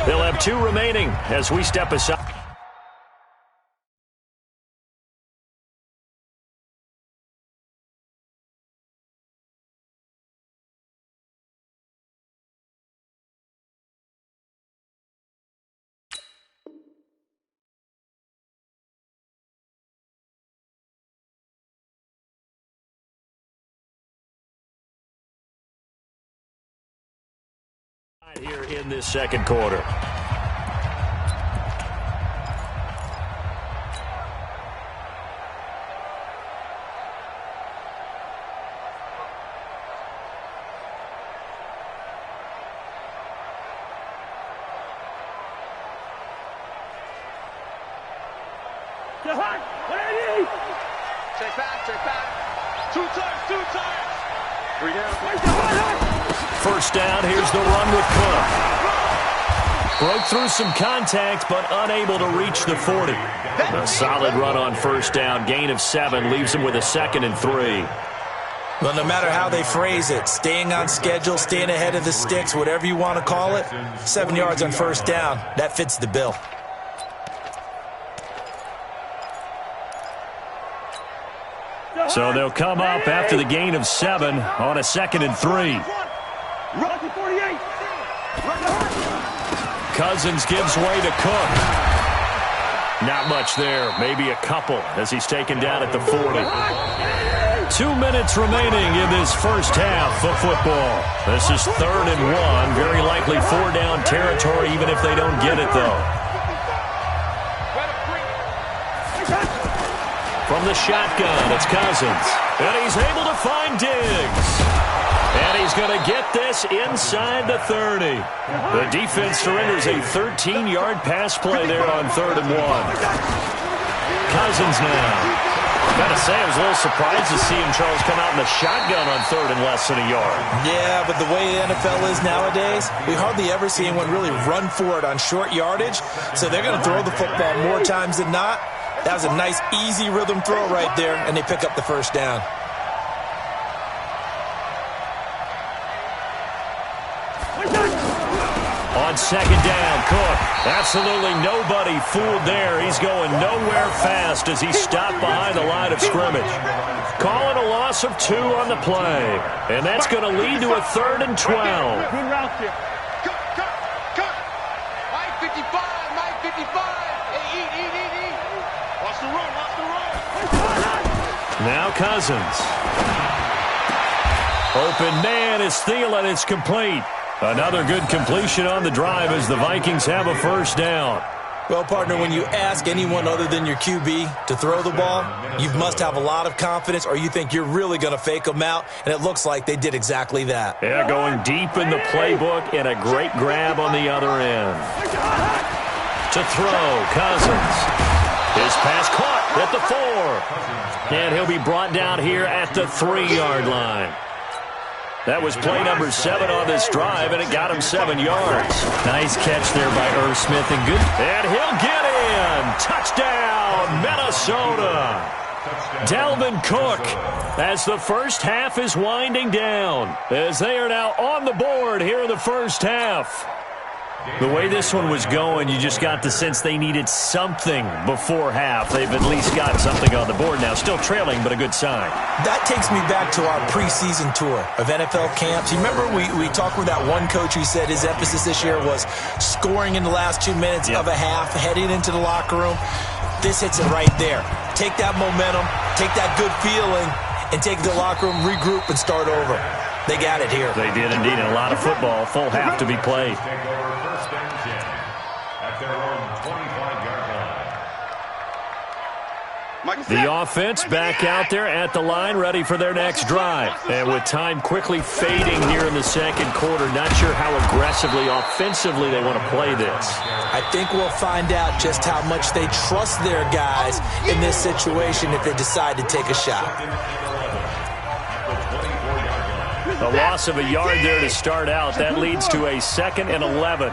They'll have 2 remaining as we step aside. Here in this second quarter. Check back. 2 times. 3 down. First down, here's the run with Cook. Broke through some contact, but unable to reach the 40. A solid run on first down. Gain of 7 leaves him with a 2nd and 3. Well, no matter how they phrase it, staying on schedule, staying ahead of the sticks, whatever you want to call it, 7 yards on first down, that fits the bill. So they'll come up after the gain of 7 on a 2nd and 3. Cousins gives way to Cook. Not much there, maybe a couple as he's taken down at the 40. 2 minutes remaining in this first half of football. This is 3rd and 1, very likely 4-down territory even if they don't get it though. From the shotgun, it's Cousins. And he's able to find Diggs. And he's going to get this inside the 30. The defense surrenders a 13-yard pass play there on 3rd and 1. Cousins now. Got to say, I was a little surprised to see him, Charles, come out in the shotgun on 3rd and less than a yard. Yeah, but the way the NFL is nowadays, we hardly ever see anyone really run for it on short yardage. So they're going to throw the football more times than not. That was a nice, easy rhythm throw right there, and they pick up the first down. On 2nd down, Cook. Absolutely nobody fooled there. He's going nowhere fast as he's stopped behind the line of scrimmage. Calling a loss of 2 on the play. And that's going to lead to a 3rd and 12. Good route here. Cut. Mike 55. Hey, eat. Watch the run. Now Cousins. Open man is Thielen. It's complete. Another good completion on the drive as the Vikings have a first down. Well, partner, when you ask anyone other than your QB to throw the ball, you must have a lot of confidence or you think you're really going to fake them out, and it looks like they did exactly that. Yeah, going deep in the playbook and a great grab on the other end. To throw, Cousins. His pass caught at the 4. And he'll be brought down here at the 3-yard line. That was play number 7 on this drive, and it got him 7 yards. Nice catch there by Irv Smith. And he'll get in. Touchdown, Minnesota. Dalvin Cook as the first half is winding down, as they are now on the board here in the first half. The way this one was going, you just got the sense they needed something before half. They've at least got something on the board now. Still trailing, but a good sign. That takes me back to our preseason tour of NFL camps. You remember we talked with that one coach who said his emphasis this year was scoring in the last 2 minutes of a half, heading into the locker room. This hits it right there. Take that momentum, take that good feeling, and take the locker room, regroup, and start over. They got it here. They did indeed, and a lot of football, full half to be played. The offense back out there at the line, ready for their next drive. And with time quickly fading here in the second quarter, not sure how aggressively, offensively they want to play this. I think we'll find out just how much they trust their guys in this situation if they decide to take a shot. A loss of a yard there to start out. That leads to a 2nd and 11.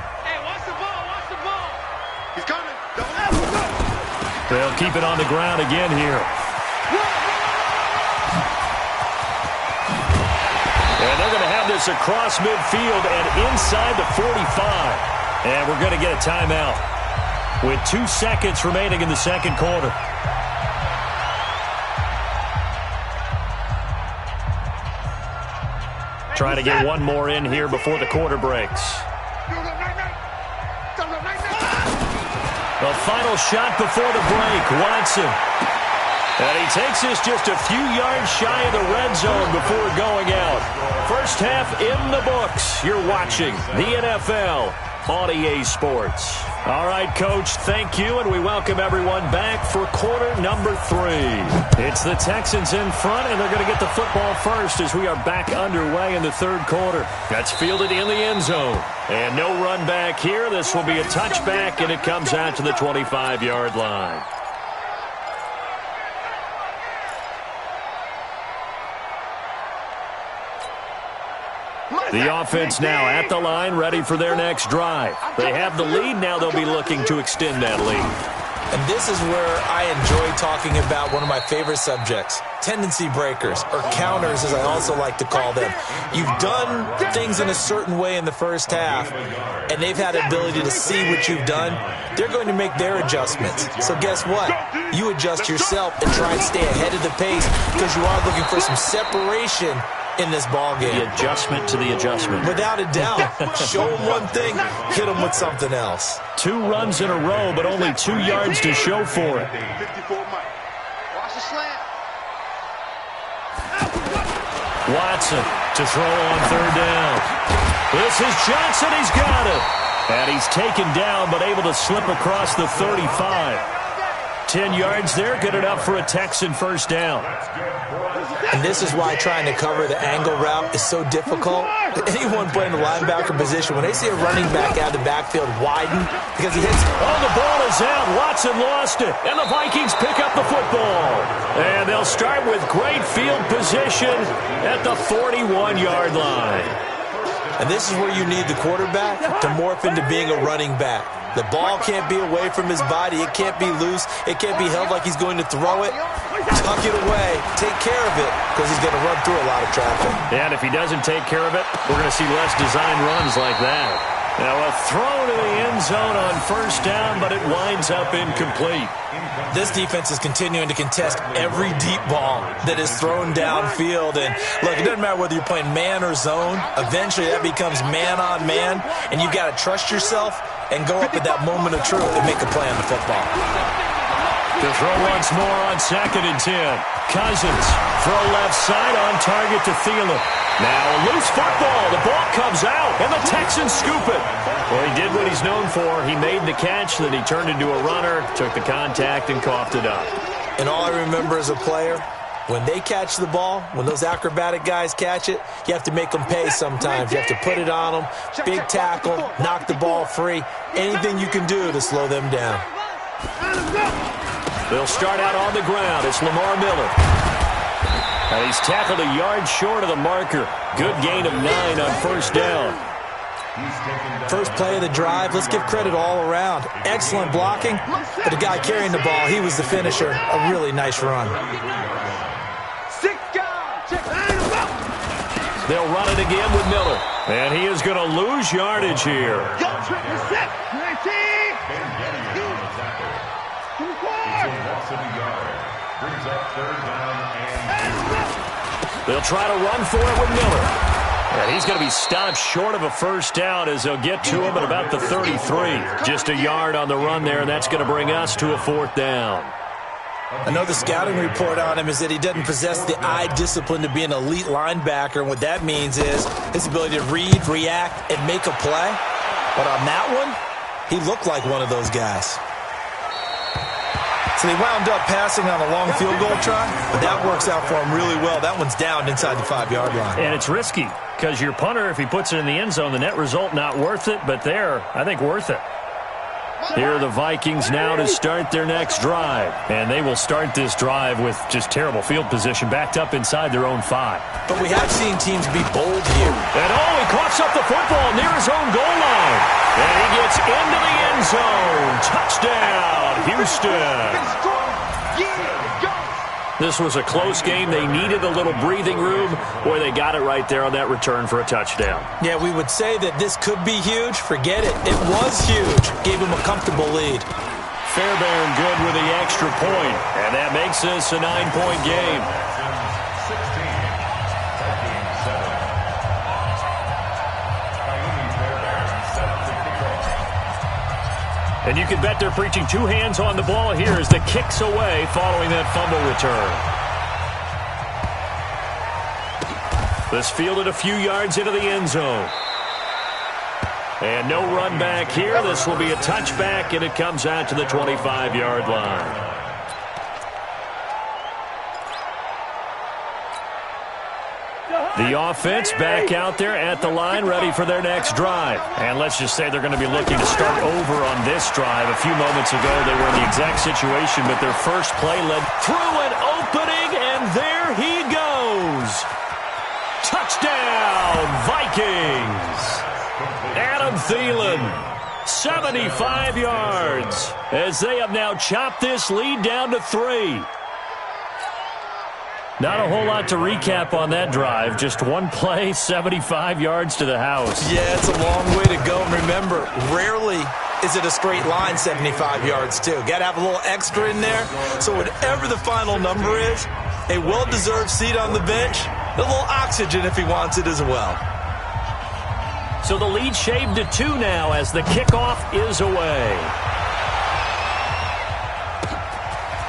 They'll keep it on the ground again here. And they're going to have this across midfield and inside the 45. And we're going to get a timeout with 2 seconds remaining in the second quarter. Trying to get one more in here before the quarter breaks. The final shot before the break, Watson. And he takes this just a few yards shy of the red zone before going out. First half in the books. You're watching the NFL on EA Sports. All right, Coach, thank you, and we welcome everyone back for quarter number 3. It's the Texans in front, and they're going to get the football first as we are back underway in the third quarter. That's fielded in the end zone. And no run back here. This will be a touchback, and it comes out to the 25-yard line. The offense now at the line, ready for their next drive. They have the lead. Now they'll be looking to extend that lead. And this is where I enjoy talking about one of my favorite subjects, tendency breakers, or counters as I also like to call them. You've done things in a certain way in the first half, and they've had the ability to see what you've done. They're going to make their adjustments. So guess what? You adjust yourself and try and stay ahead of the pace because you are looking for some separation in this ball game. The adjustment to the adjustment. Without a doubt. Show them one thing, hit them with something else. 2 runs in a row, but only 2 yards to show for it. 54 Mike. Watch the slant. Watson to throw on third down. This is Johnson. He's got it. And he's taken down, but able to slip across the 35. 10 yards there, good enough for a Texan first down. And this is why trying to cover the angle route is so difficult. Anyone playing the linebacker position, when they see a running back out of the backfield widen because he hits. Oh, the ball is out. Watson lost it. And the Vikings pick up the football. And they'll start with great field position at the 41-yard line. And this is where you need the quarterback to morph into being a running back. The ball can't be away from his body. It can't be loose. It can't be held like he's going to throw it. Tuck it away. Take care of it because he's going to run through a lot of traffic. And if he doesn't take care of it, we're going to see less design runs like that. Now a throw to the end zone on first down, but it winds up incomplete. This defense is continuing to contest every deep ball that is thrown downfield. And look, it doesn't matter whether you're playing man or zone. Eventually that becomes man on man, and you've got to trust yourself and go up at that moment of truth and make a play on the football. To throw once more on 2nd and 10. Cousins, throw left side on target to Thielen. Now a loose football. The ball comes out, and the Texans scoop it. Well, he did what he's known for. He made the catch, then he turned into a runner, took the contact, and coughed it up. And all I remember as a player, when they catch the ball, when those acrobatic guys catch it, you have to make them pay sometimes. You have to put it on them, big tackle, knock the ball free, anything you can do to slow them down. They'll start out on the ground. It's Lamar Miller. And he's tackled a yard short of the marker. Good gain of 9 on first down. First play of the drive, let's give credit all around. Excellent blocking, but the guy carrying the ball, he was the finisher. A really nice run. They'll run it again with Miller. And he is going to lose yardage here. They'll try to run for it with Miller. And he's going to be stopped short of a first down as they'll get to him at about the 33. Just a yard on the run there, and that's going to bring us to a 4th down. Another scouting report on him is that he doesn't possess the eye discipline to be an elite linebacker. And what that means is his ability to read, react, and make a play. But on that one, he looked like one of those guys. So they wound up passing on a long field goal try, but that works out for him really well. That one's down inside the 5-yard line. And it's risky because your punter, if he puts it in the end zone, the net result not worth it, but there, I think worth it. Here are the Vikings now to start their next drive. And they will start this drive with just terrible field position, backed up inside their own 5. But we have seen teams be bold here. And he coughs up the football near his own goal line. And he gets into the end zone. Touchdown, Houston. This was a close game. They needed a little breathing room. Boy, they got it right there on that return for a touchdown. Yeah, we would say that this could be huge. Forget it. It was huge. Gave him a comfortable lead. Fairbairn good with the extra point, and that makes this a 9-point game. And you can bet they're preaching two hands on the ball here as the kick's away following that fumble return. This fielded a few yards into the end zone. And no run back here. This will be a touchback, and it comes out to the 25-yard line. The offense back out there at the line, ready for their next drive. And let's just say they're going to be looking to start over on this drive. A few moments ago, they were in the exact situation, but their first play led through an opening, and there he goes. Touchdown, Vikings. Adam Thielen, 75 yards, as they have now chopped this lead down to 3. Not a whole lot to recap on that drive. Just one play, 75 yards to the house. Yeah, it's a long way to go. And remember, rarely is it a straight line 75 yards, too. Got to have a little extra in there. So whatever the final number is, a well-deserved seat on the bench, a little oxygen if he wants it as well. So the lead shaved to 2 now as the kickoff is away.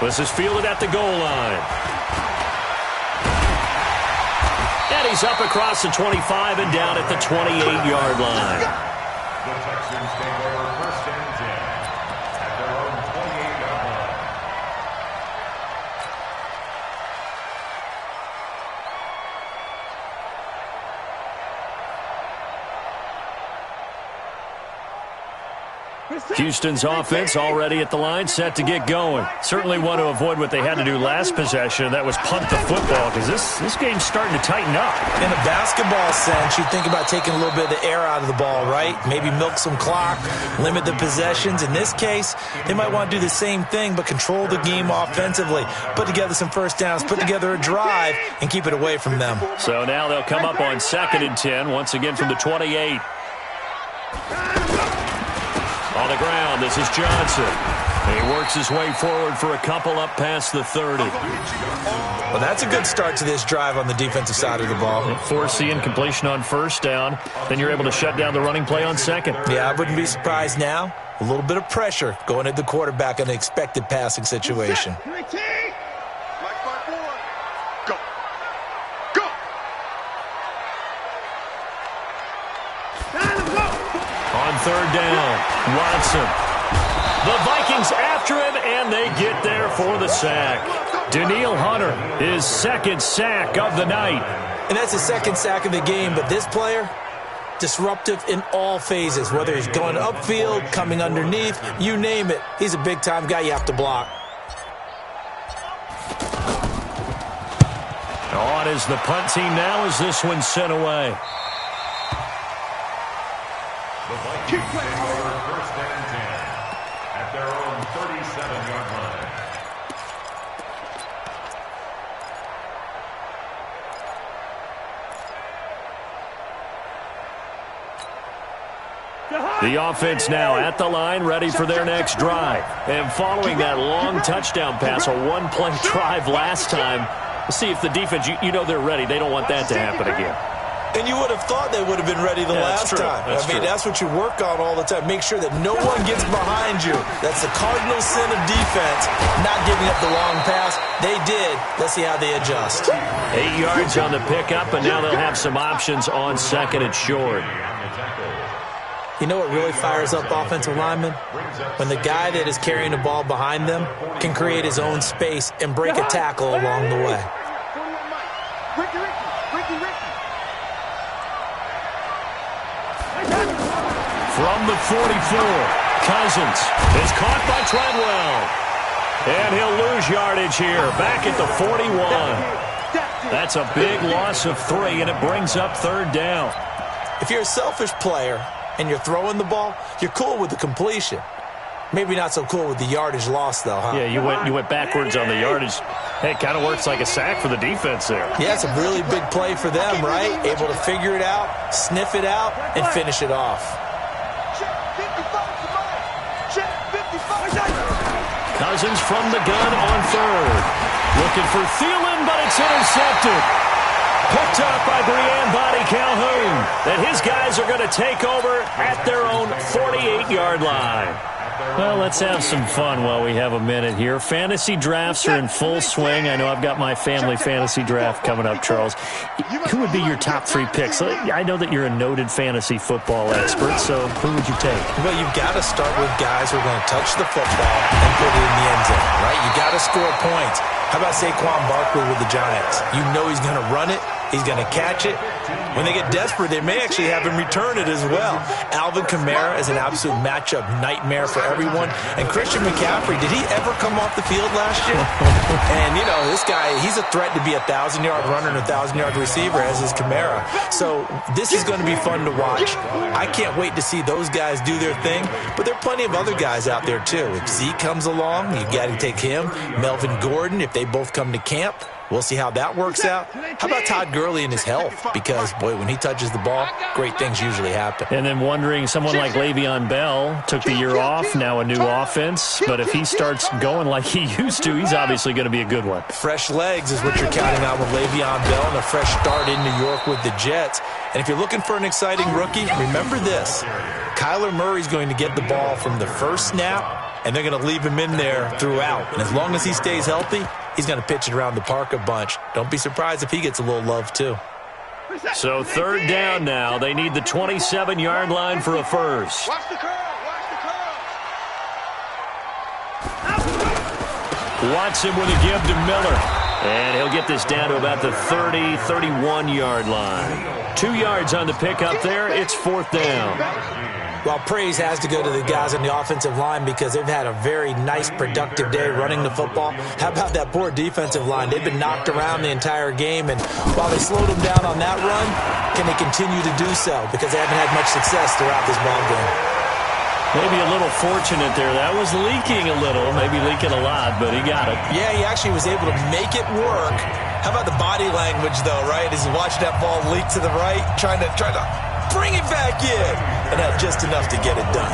This is fielded at the goal line. And he's up across the 25 and down at the 28-yard line. The Texans take over 1st and 10 at their own 28-yard line. Houston's offense already at the line, set to get going. Certainly want to avoid what they had to do last possession. That was punt the football, because this game's starting to tighten up. In a basketball sense, you think about taking a little bit of the air out of the ball, right? Maybe milk some clock, limit the possessions. In this case, they might want to do the same thing, but control the game offensively. Put together some first downs, put together a drive, and keep it away from them. So now they'll come up on 2nd and 10, once again from the 28. On the ground, this is Johnson. He works his way forward for a couple up past the 30. Well, that's a good start to this drive on the defensive side of the ball. Forcing completion on 1st down. Then you're able to shut down the running play on 2nd. Yeah, I wouldn't be surprised now. A little bit of pressure going at the quarterback in an expected passing situation. On 3rd down, Watson. The Vikings after him, and they get there for the sack. Daniil Hunter, his 2nd sack of the night. And that's his 2nd sack of the game, but this player, disruptive in all phases, whether he's going upfield, coming underneath, you name it. He's a big-time guy you have to block. On is the punt team now as this one's sent away. The Vikings take over 1st and 10 at their own 37-yard line. The offense now at the line, ready for their next drive. And following that long touchdown pass, a one-play drive last time, see if the defense, you know they're ready. They don't want that to happen again. And you would have thought they would have been ready the last time. That's what you work on all the time. Make sure that no one gets behind you. That's the cardinal sin of defense, not giving up the long pass. They did. Let's see how they adjust. 8 yards on the pickup, and now they'll have some options on 2nd and short. You know what really fires up offensive linemen? When the guy that is carrying the ball behind them can create his own space and break a tackle along the way. From the 44, Cousins is caught by Treadwell. And he'll lose yardage here, back at the 41. That's a big loss of 3, and it brings up 3rd down. If you're a selfish player and you're throwing the ball, you're cool with the completion. Maybe not so cool with the yardage loss, though, huh? Yeah, you went backwards on the yardage. Hey, it kind of works like a sack for the defense there. Yeah, it's a really big play for them, right? Able to figure it out, sniff it out, and finish it off. Cousins from the gun on third. Looking for Thielen, but it's intercepted. Picked up by Brian Body Calhoun. And his guys are going to take over at their own 48-yard line. Well, let's have some fun while we have a minute here. Fantasy drafts are in full swing. I know I've got my family fantasy draft coming up, Charles. Who would be your top 3 picks? I know that you're a noted fantasy football expert, so who would you take? Well, you've got to start with guys who are going to touch the football and put it in the end zone, right? You got to score points. How about Saquon Barkley with the Giants? You know he's going to run it. He's going to catch it. When they get desperate, they may actually have him return it as well. Alvin Kamara is an absolute matchup nightmare for everyone. And Christian McCaffrey, did he ever come off the field last year? And, you know, this guy, he's a threat to be a 1,000-yard runner and a 1,000-yard receiver, as is Kamara. So this is going to be fun to watch. I can't wait to see those guys do their thing. But there are plenty of other guys out there, too. If Zeke comes along, you got to take him. Melvin Gordon, if they both come to camp. We'll see how that works out. How about Todd Gurley and his health? Because, boy, when he touches the ball, great things usually happen. And then wondering, someone like Le'Veon Bell took the year off, now a new offense. But if he starts going like he used to, he's obviously going to be a good one. Fresh legs is what you're counting on with Le'Veon Bell and a fresh start in New York with the Jets. And if you're looking for an exciting rookie, remember this. Kyler Murray's going to get the ball from the first snap, and they're going to leave him in there throughout. And as long as he stays healthy, he's going to pitch it around the park a bunch. Don't be surprised if he gets a little love, too. So third down now. They need the 27-yard line for a first. Watch the curl. Watch the curl. Watson with a give to Miller. And he'll get this down to about the 30, 31-yard line. 2 yards on the pickup there. It's fourth down. Well, praise has to go to the guys on the offensive line because they've had a very nice, productive day running the football. How about that poor defensive line? They've been knocked around the entire game, and while they slowed them down on that run, can they continue to do so? Because they haven't had much success throughout this ball game. Maybe a little fortunate there. That was leaking a little, maybe leaking a lot, but he got it. Yeah, he actually was able to make it work. How about the body language, though, right? As he watched that ball leak to the right, trying to bring it back in, and had just enough to get it done.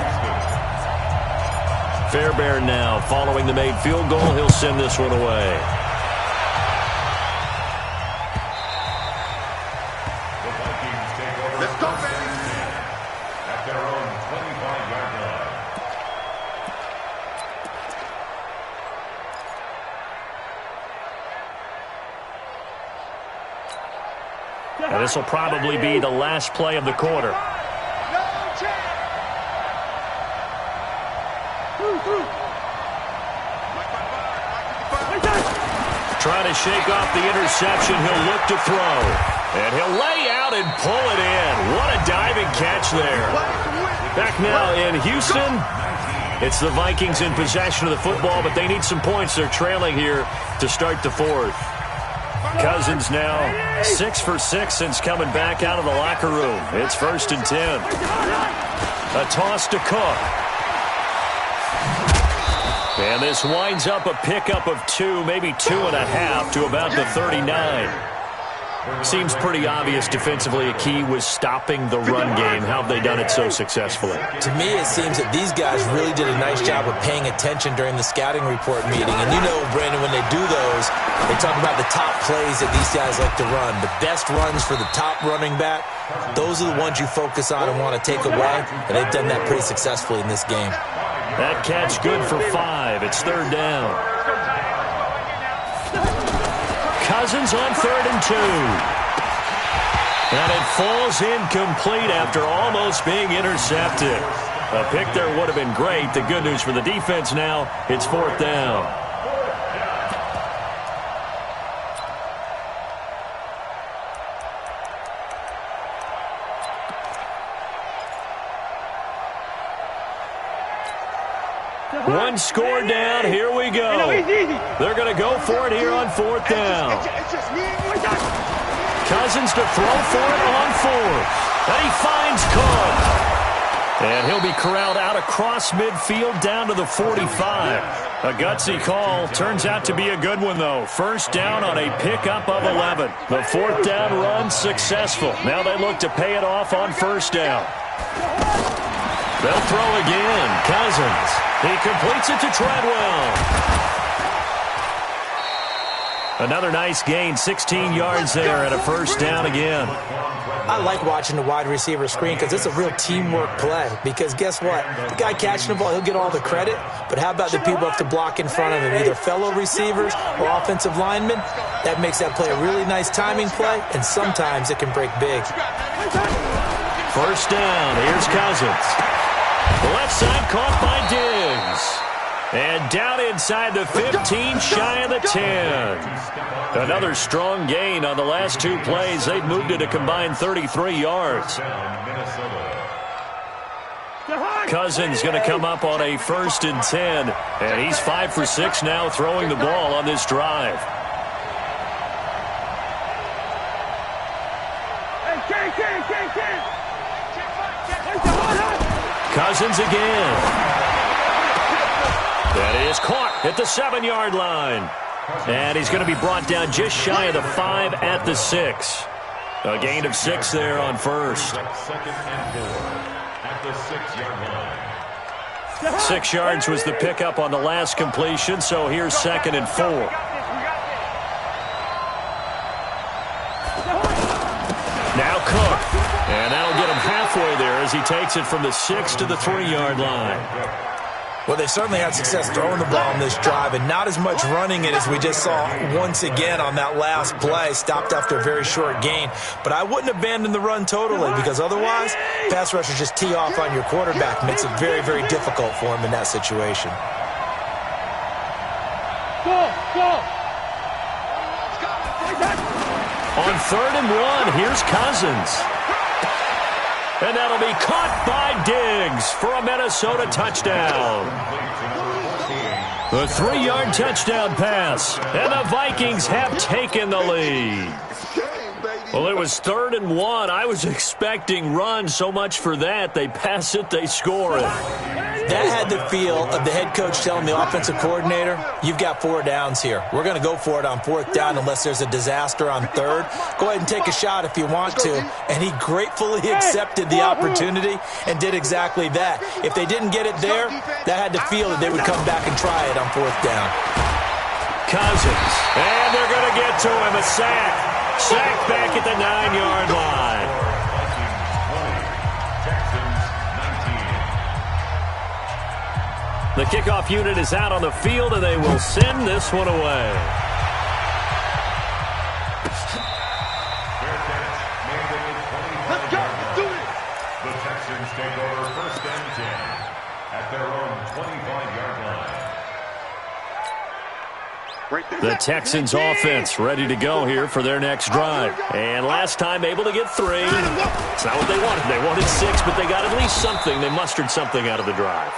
Fairbairn now, following the made field goal, he'll send this one away. The Vikings take over Let's go, baby. at their own 25-yard line. And this will probably be the last play of the quarter. Trying to shake off the interception. He'll look to throw. And he'll lay out and pull it in. What a diving catch there. Back now in Houston. It's the Vikings in possession of the football, but they need some points. They're trailing here to start the fourth. Cousins now 6 for 6 since coming back out of the locker room. It's 1st and 10. A toss to Cook. And this winds up a pickup of 2, maybe 2.5 to about the 39. Seems pretty obvious defensively a key was stopping the run game. How have they done it so successfully? To me, it seems that these guys really did a nice job of paying attention during the scouting report meeting. And you know, Brandon, when they do those, they talk about the top plays that these guys like to run. The best runs for the top running back, those are the ones you focus on and want to take away. And they've done that pretty successfully in this game. That catch good for 5. It's 3rd down. Cousins on 3rd and 2. And it falls incomplete after almost being intercepted. A pick there would have been great. The good news for the defense now, it's 4th down. One score down. Here we go. They're going to go for it here on 4th down. Cousins to throw for it on 4th. And he finds Cook. And he'll be corralled out across midfield down to the 45. A gutsy call. Turns out to be a good one, though. First down on a pickup of 11. The fourth down run successful. Now they look to pay it off on first down. They'll throw again. Cousins. He completes it to Treadwell. Another nice gain, 16 yards there and a first down again. I like watching the wide receiver screen because it's a real teamwork play. Because guess what? The guy catching the ball, he'll get all the credit. But how about the people up to block in front of him, either fellow receivers or offensive linemen? That makes that play a really nice timing play, and sometimes it can break big. First down, here's Cousins. The left side caught by Diggs. And down inside the 15, shy of the 10. Another strong gain on the last two plays. They've moved it a combined 33 yards. Cousins going to come up on a 1st and 10. And he's 5 for 6 now throwing the ball on this drive. Cousins again. That is caught at the 7-yard line. And he's going to be brought down just shy of the 5 at the 6. A gain of 6 there on first. 6 yards was the pickup on the last completion, so here's 2nd and 4. Now Cook. And that'll get him halfway there as he takes it from the 6 to the 3-yard line. Well, they certainly had success throwing the ball on this drive, and not as much running it as we just saw once again on that last play. Stopped after a very short gain. But I wouldn't abandon the run totally, because otherwise, pass rushers just tee off on your quarterback. Makes it very, very difficult for him in that situation. On 3rd and 1, here's Cousins. And that'll be caught by Diggs for a Minnesota touchdown. The 3-yard touchdown pass. And the Vikings have taken the lead. Well, it was 3rd and 1. I was expecting run, so much for that. They pass it, they score it. That had the feel of the head coach telling the offensive coordinator, you've got 4 downs here. We're going to go for it on 4th down unless there's a disaster on 3rd. Go ahead and take a shot if you want to. And he gratefully accepted the opportunity and did exactly that. If they didn't get it there, that had the feel that they would come back and try it on 4th down. Cousins. And they're going to get to him, a sack. Sacked back at the 9-yard line. The kickoff unit is out on the field, and they will send this one away. Let's go. Let's do it. The Texans take over 1st and 10 at their own 25-yard line. The Texans offense ready to go here for their next drive. And last time able to get 3. It's not what they wanted. They wanted 6, but they got at least something. They mustered something out of the drive.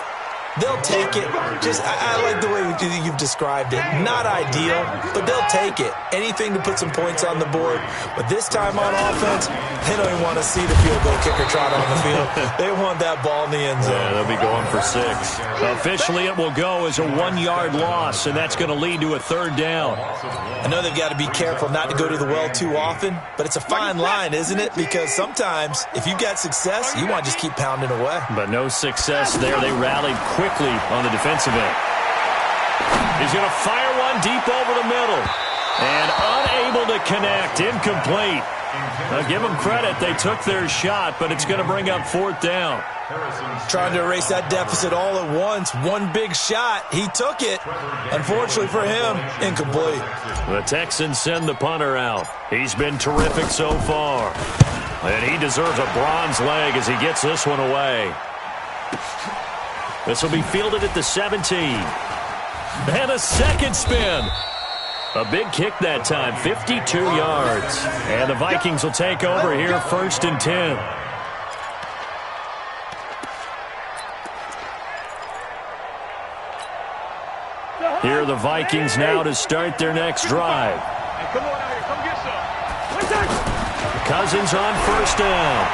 They'll take it. I like the way you've described it. Not ideal, but they'll take it. Anything to put some points on the board. But this time on offense, they don't even want to see the field goal kicker trot on the field. They want that ball in the end zone. Yeah, they'll be going for 6. Officially, it will go as a 1-yard loss, and that's going to lead to a 3rd down. I know they've got to be careful not to go to the well too often, but it's a fine line, isn't it? Because sometimes, if you've got success, you want to just keep pounding away. But no success there. They rallied quickly on the defensive end. He's going to fire one deep over the middle. And unable to connect. Incomplete. Now, give them credit. They took their shot, but it's going to bring up 4th down. Trying to erase that deficit all at once. One big shot. He took it. Unfortunately for him, incomplete. The Texans send the punter out. He's been terrific so far. And he deserves a bronze leg as he gets this one away. This will be fielded at the 17. And a second spin. A big kick that time, 52 yards. And the Vikings will take over here, 1st and 10. Here are the Vikings now to start their next drive. Come on out here. Come get some. Cousins on 1st down.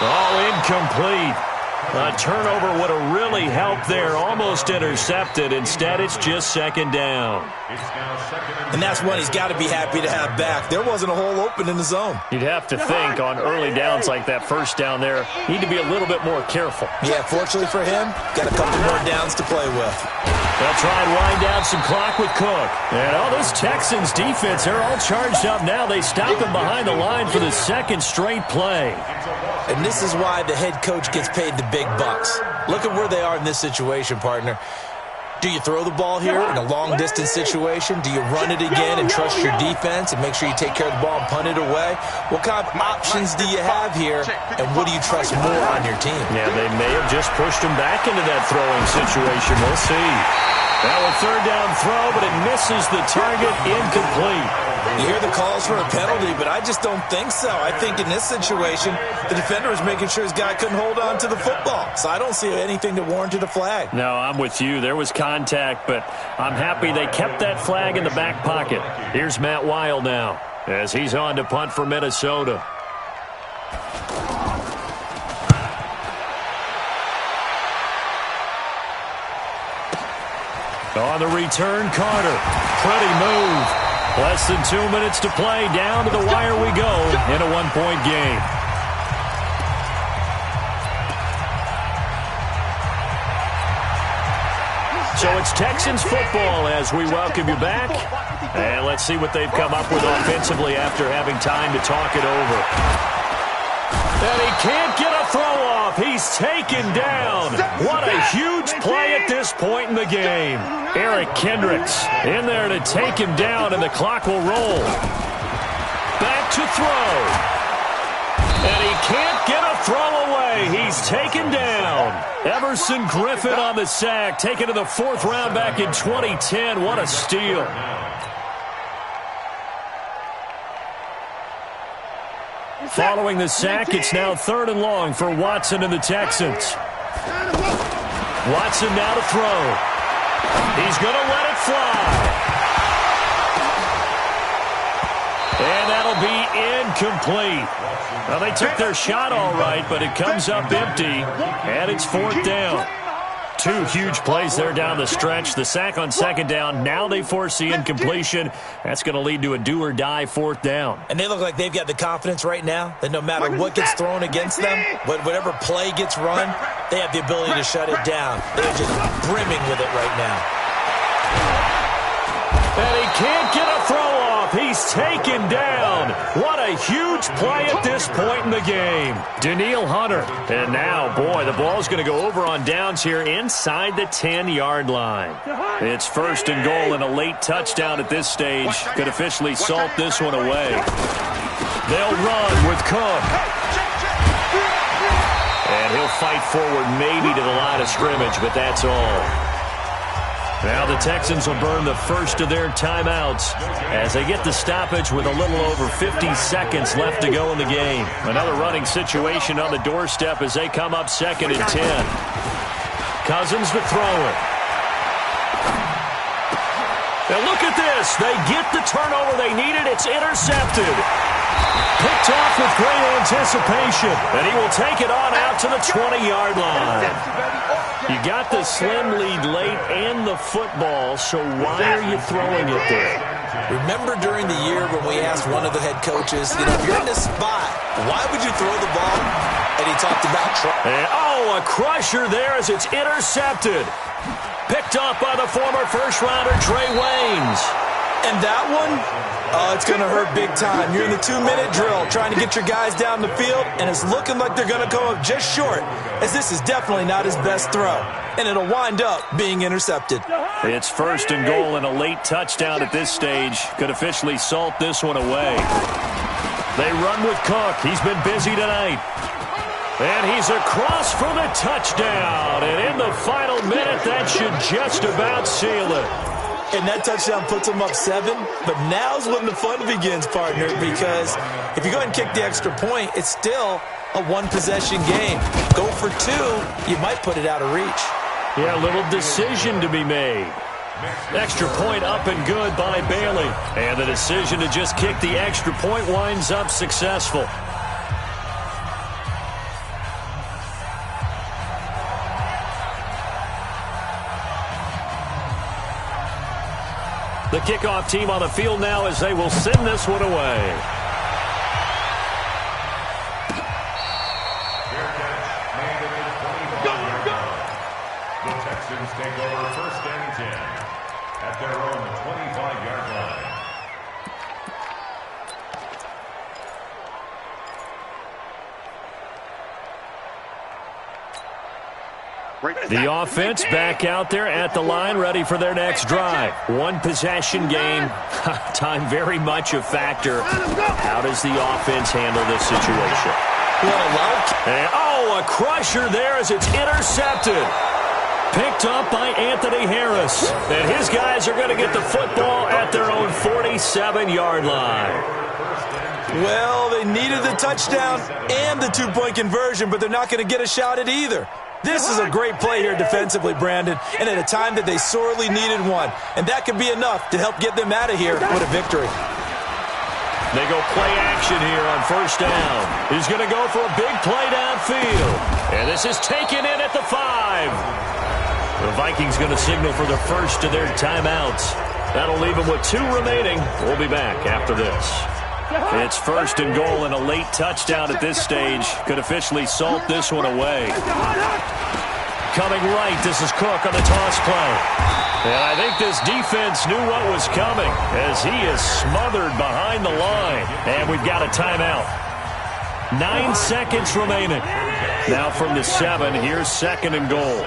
Oh, incomplete. A turnover would have really helped there. Almost intercepted. Instead, it's just second down. And that's one he's got to be happy to have back. There wasn't a hole open in the zone. You'd have to think on early downs like that first down there, need to be a little bit more careful. Yeah, fortunately for him, got a couple more downs to play with. They'll try and wind down some clock with Cook. And all this Texans defense, they're all charged up now. They stopped him behind the line for the second straight play. And this is why the head coach gets paid the big bucks. Look at where they are in this situation, partner. Do you throw the ball here in a long-distance situation? Do you run it again and trust your defense and make sure you take care of the ball and punt it away? What kind of options do you have here, and what do you trust more on your team? Yeah, they may have just pushed him back into that throwing situation. We'll see. Now a third down throw, but it misses the target, incomplete. You hear the calls for a penalty, but I just don't think so. I think in this situation, the defender was making sure his guy couldn't hold on to the football. So I don't see anything that warranted a flag. No, I'm with you. There was contact, but I'm happy they kept that flag in the back pocket. Here's Matt Weil now as he's on to punt for Minnesota. On the return, Carter. Pretty move. Less than 2 minutes to play. Down to the wire we go in a one-point game. So it's Texans football as we welcome you back. And let's see what they've come up with offensively after having time to talk it over. And he can't get a throw off. He's taken down. What a huge play at this point in the game. Eric Kendricks in there to take him down, and the clock will roll. Back to throw. And he can't get a throw away. He's taken down. Everson Griffin on the sack, taken to the fourth round back in 2010. What a steal. Following the sack, it's now third and long for Watson and the Texans. Watson now to throw. He's going to let it fly. And that'll be incomplete. Well, they took their shot all right, but it comes up empty, and it's fourth down. Two huge plays there down the stretch. The sack on second down. Now they force the incompletion. That's going to lead to a do-or-die fourth down. And they look like they've got the confidence right now that no matter what gets thrown against them, whatever play gets run, they have the ability to shut it down. They're just brimming with it right now. And he can't get a throw off. He's taken down. What a huge play at this point in the game. Danielle Hunter. And now, boy, the ball's going to go over on downs here inside the 10-yard line. It's first and goal and a late touchdown at this stage. Could officially salt this one away. They'll run with Cook. And he'll fight forward maybe to the line of scrimmage, but that's all. Now the Texans will burn the first of their timeouts as they get the stoppage with a little over 50 seconds left to go in the game. Another running situation on the doorstep as they come up second and 10. Cousins to throw it. Now look at this. They get the turnover they needed. It's intercepted. Picked off with great anticipation. And he will take it on out to the 20-yard line. You got the slim lead late and the football, so why are you throwing it there? Remember during the year when we asked one of the head coaches, if you're in this spot, why would you throw the ball? And he talked about a crusher there as it's intercepted. Picked off by the former first-rounder Trey Waynes. And that one, it's going to hurt big time. You're in the 2-minute drill trying to get your guys down the field, and it's looking like they're going to go up just short, as this is definitely not his best throw. And it'll wind up being intercepted. It's first and goal and a late touchdown at this stage. Could officially salt this one away. They run with Cook. He's been busy tonight. And he's across for the touchdown. And in the final minute, that should just about seal it. And that touchdown puts them up 7. But now's when the fun begins, partner, because if you go ahead and kick the extra point, it's still a one-possession game. Go for 2, you might put it out of reach. Yeah, a little decision to be made. Extra point up and good by Bailey. And the decision to just kick the extra point winds up successful. The kickoff team on the field now as they will send this one away. The Texans take over 1st and 10 at their own 25-yard line. The offense back out there at the line, ready for their next drive. One possession game. Time very much a factor. How does the offense handle this situation? And, a crusher there as it's intercepted. Picked up by Anthony Harris. And his guys are going to get the football at their own 47-yard line. Well, they needed the touchdown and the two-point conversion, but they're not going to get a shot at either. This is a great play here defensively, Brandon, and at a time that they sorely needed one. And that could be enough to help get them out of here with a victory. They go play action here on 1st down. He's going to go for a big play downfield. And this is taken in at the 5. The Vikings going to signal for the first of their timeouts. That'll leave them with 2 remaining. We'll be back after this. It's 1st and goal, and a late touchdown at this stage could officially salt this one away. Coming right, this is Cook on the toss play. And I think this defense knew what was coming as he is smothered behind the line. And we've got a timeout. 9 seconds remaining. Now from the 7, here's 2nd and goal.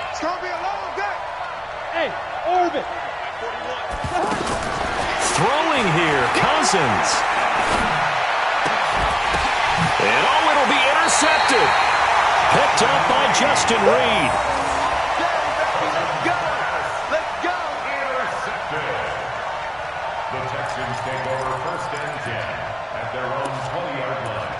It's going to be a long day. Hey, Orbit. Throwing here, Cousins. And it'll be intercepted. Picked up by Justin Reed. Let's go. Intercepted. The Texans take over 1st and 10 at their own 20-yard line.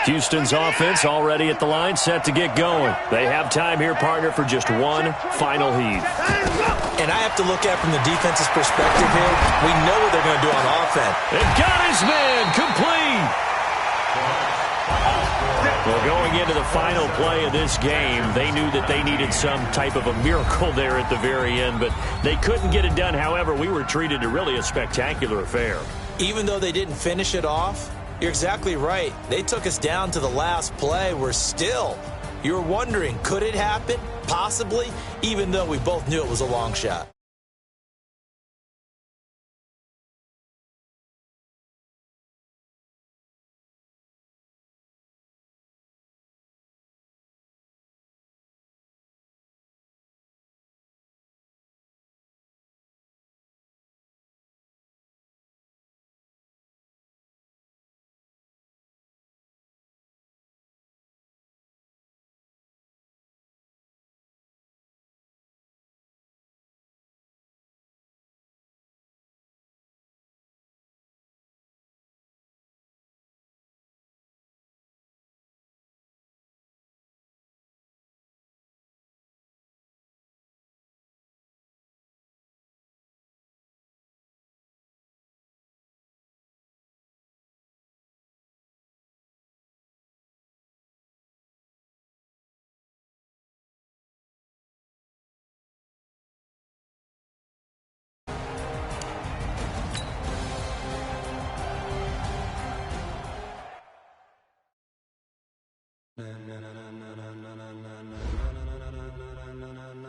Houston's offense already at the line, set to get going. They have time here, partner, for just one final heave. And I have to look at from the defense's perspective here. We know what they're going to do on offense. And got his man complete. Well, going into the final play of this game, they knew that they needed some type of a miracle there at the very end, but they couldn't get it done. However, we were treated to really a spectacular affair. Even though they didn't finish it off, you're exactly right. They took us down to the last play. You're wondering, could it happen? Possibly, even though we both knew it was a long shot.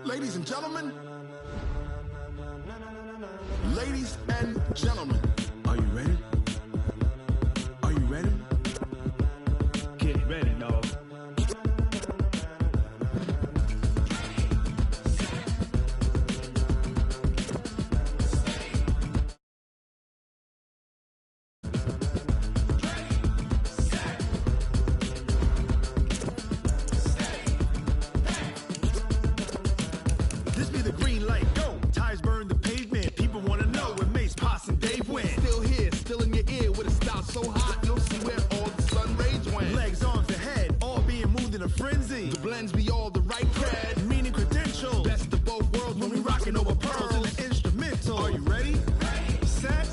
Ladies and gentlemen, are you ready? Are you ready? Get ready, dog. This be the green light, go. Tires burn the pavement. People want to know where Mace, Poss, and Dave went. Still here, still in your ear with a style so hot, you'll see where all the sun rays went. Legs, arms, and head, all being moved in a frenzy. The blends be all the right cred, meaning credentials. Best of both worlds when we rockin' over pearls in the instrumental. Are you ready? Set.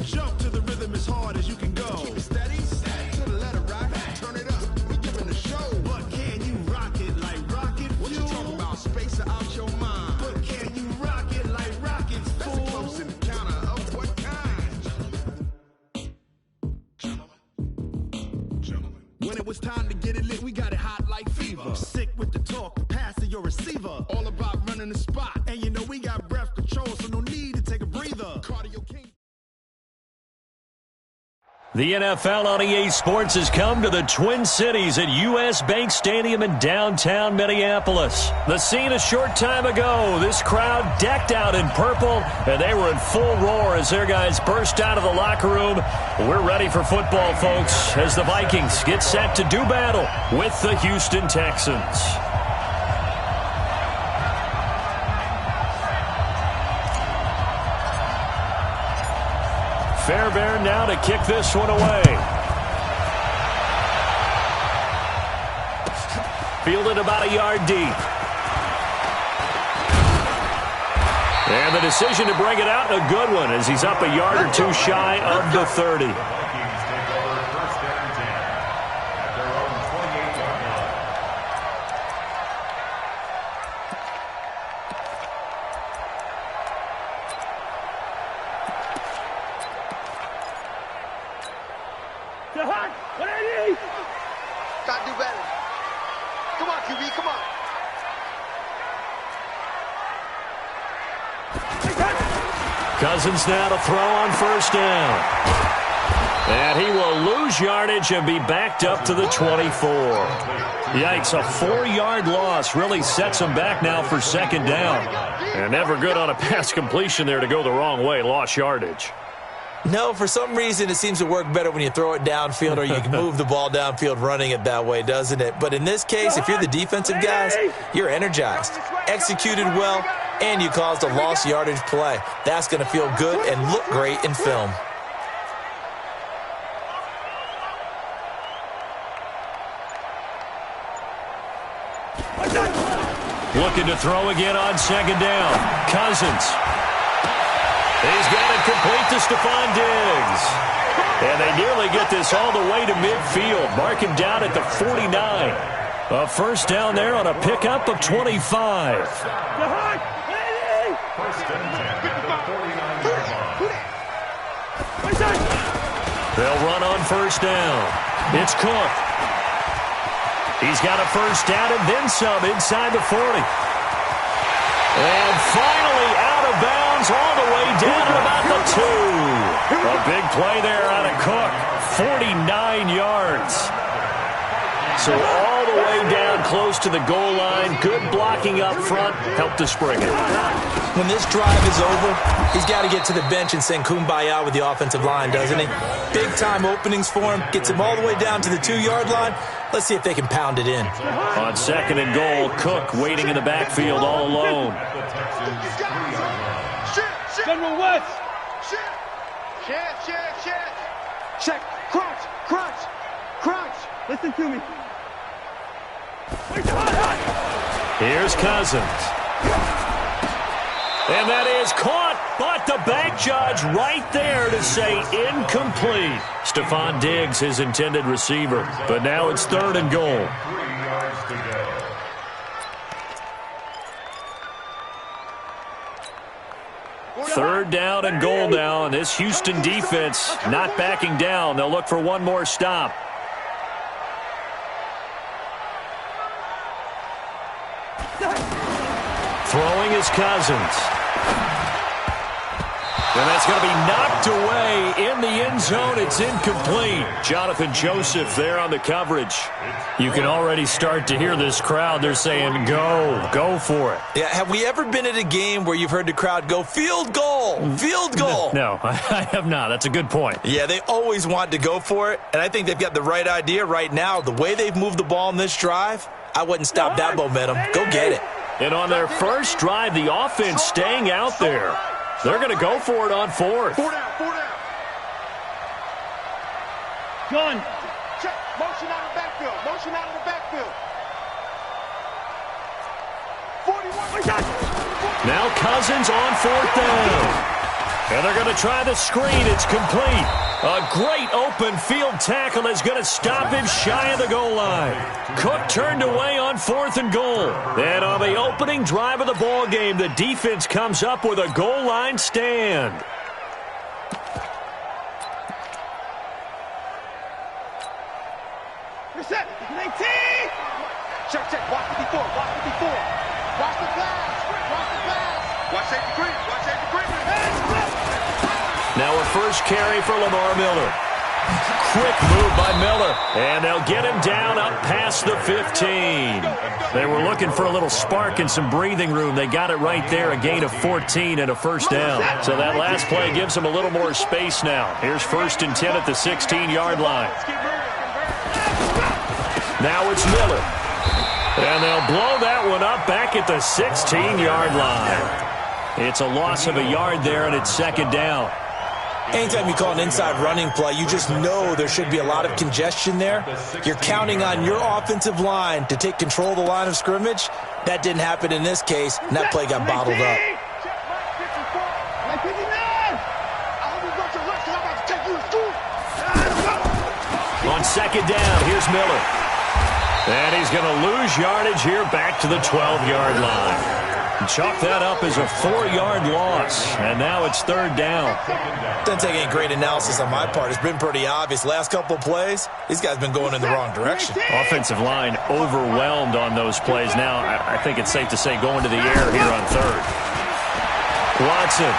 Jump to the rhythm as hard as you can go. Keep it steady, to the letter rock. Turn it up, we giving the show. But can you rock it like When it was time to get it lit, we got it hot like fever. Sick with the talk, the pass to your receiver. All about running the spot. And you know we got breath control, so no need to take a breather. Cardio king. The NFL on EA Sports has come to the Twin Cities at U.S. Bank Stadium in downtown Minneapolis. The scene a short time ago, this crowd decked out in purple, and they were in full roar as their guys burst out of the locker room. We're ready for football, folks, as the Vikings get set to do battle with the Houston Texans. Fairbairn now to kick this one away. Fielded about a yard deep. And the decision to bring it out, a good one, as he's up a yard or two shy of the 30. Gotta do better. Come on, QB, come on. Cousins now to throw on first down. And he will lose yardage and be backed up to the 24. Yikes, a 4-yard loss really sets him back now for second down. And never good on a pass completion there to go the wrong way, lost yardage. No, for some reason it seems to work better when you throw it downfield or you can move the ball downfield running it that way, doesn't it? But in this case, if you're the defensive guys, you're energized, executed well, and you caused a lost yardage play. That's going to feel good and look great in film. Looking to throw again on second down. Cousins. He's got it complete to Stephon Diggs. And they nearly get this all the way to midfield. Mark him down at the 49. A first down there on a pickup of 25. First and 10 at the 49-yard line. They'll run on first down. It's Cook. He's got a first down and then some inside the 40. And finally out of bounds all the way down at about the 2. A big play there out of Cook. 49 yards. So all the way down close to the goal line. Good blocking up front. Helped to spring it. When this drive is over, he's got to get to the bench and sing Kumbaya with the offensive line, doesn't he? Big-time openings for him. Gets him all the way down to the 2-yard line. Let's see if they can pound it in. On second and goal, Cook waiting in the backfield all alone. General West. Check. Crunch. Listen to me. Here's Cousins. And that is caught, but the back judge right there to say incomplete. Stephon Diggs, his intended receiver. But now it's third and goal. 3 yards to go. Third down and goal now, and this Houston defense not backing down. They'll look for one more stop. Throwing is Cousins. And that's going to be knocked away in the end zone. It's incomplete. Jonathan Joseph there on the coverage. You can already start to hear this crowd. They're saying, go for it. Yeah, have we ever been at a game where you've heard the crowd go, field goal? No, I have not. That's a good point. Yeah, they always want to go for it, and I think they've got the right idea right now. The way they've moved the ball in this drive, I wouldn't stop that momentum. Go get it. And on their first drive, the offense staying out there. They're going to go for it on fourth. 4 down. Gun. Check. Motion out of the backfield. 41. Now Cousins on fourth down. And they're going to try the screen. It's complete. A great open field tackle is going to stop him shy of the goal line. Cook turned away on fourth and goal. And on the opening drive of the ball game, the defense comes up with a goal line stand. Reset. 19. Check. Watch 54. Watch 54. Watch the pass. Watch the pass. Watch safety green. Watch safety green. Now a first carry for Lamar Miller. Quick move by Miller. And they'll get him down up past the 15. They were looking for a little spark and some breathing room. They got it right there, a gain of 14 and a first down. So that last play gives them a little more space now. Here's 1st and 10 at the 16-yard line. Now it's Miller. And they'll blow that one up back at the 16-yard line. It's a loss of a yard there, and it's 2nd down. Anytime you call an inside running play, you just know there should be a lot of congestion there. You're counting on your offensive line to take control of the line of scrimmage. That didn't happen in this case, and that play got bottled up. On 2nd down, here's Miller. And he's going to lose yardage here back to the 12-yard line. Chalk that up as a 4-yard loss, and now it's 3rd down. Doesn't take any great analysis on my part. It's been pretty obvious. Last couple of plays, these guys been going in the wrong direction. Offensive line overwhelmed on those plays. Now, I think it's safe to say going to the air here on 3rd. Watson.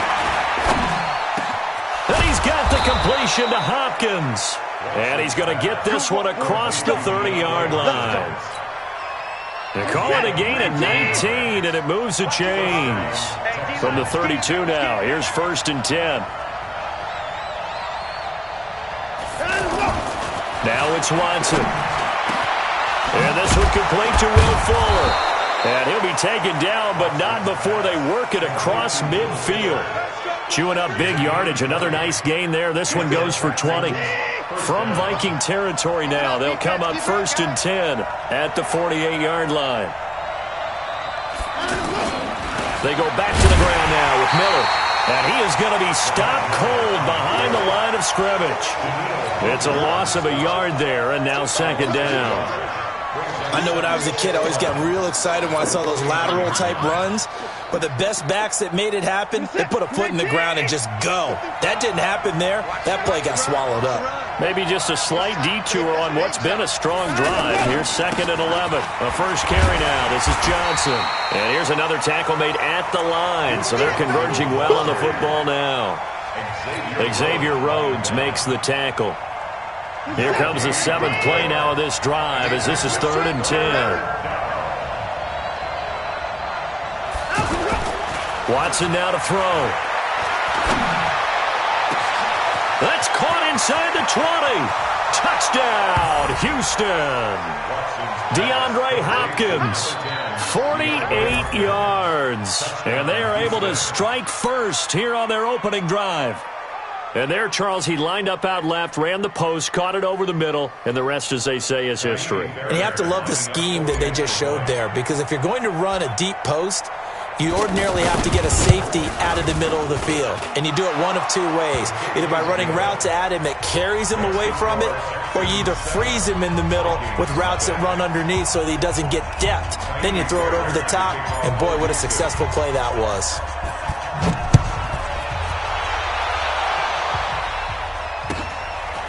And he's got the completion to Hopkins. And he's going to get this one across the 30-yard line. They call it a gain of 19, and it moves the chains. From the 32 now, here's 1st and 10. Now it's Watson. And this one complete to Will Fuller. And he'll be taken down, but not before they work it across midfield. Chewing up big yardage. Another nice gain there. This one goes for 20. From Viking territory now, they'll come up 1st and 10 at the 48-yard line. They go back to the ground now with Miller. And he is going to be stopped cold behind the line of scrimmage. It's a loss of a yard there, and now 2nd down. I know when I was a kid, I always got real excited when I saw those lateral-type runs. But the best backs that made it happen, they put a foot in the ground and just go. That didn't happen there. That play got swallowed up. Maybe just a slight detour on what's been a strong drive. Here's 2nd and 11. A first carry now. This is Johnson. And here's another tackle made at the line. So they're converging well on the football now. Xavier Rhodes makes the tackle. Here comes the 7th play now of this drive as this is 3rd and 10. Watson now to throw. That's caught inside the 20. Touchdown, Houston. DeAndre Hopkins, 48 yards. And they are able to strike first here on their opening drive. And there, Charles, he lined up out left, ran the post, caught it over the middle, and the rest, as they say, is history. And you have to love the scheme that they just showed there, because if you're going to run a deep post, you ordinarily have to get a safety out of the middle of the field. And you do it one of two ways. Either by running routes at him that carries him away from it, or you either freeze him in the middle with routes that run underneath so that he doesn't get depth. Then you throw it over the top, and boy, what a successful play that was.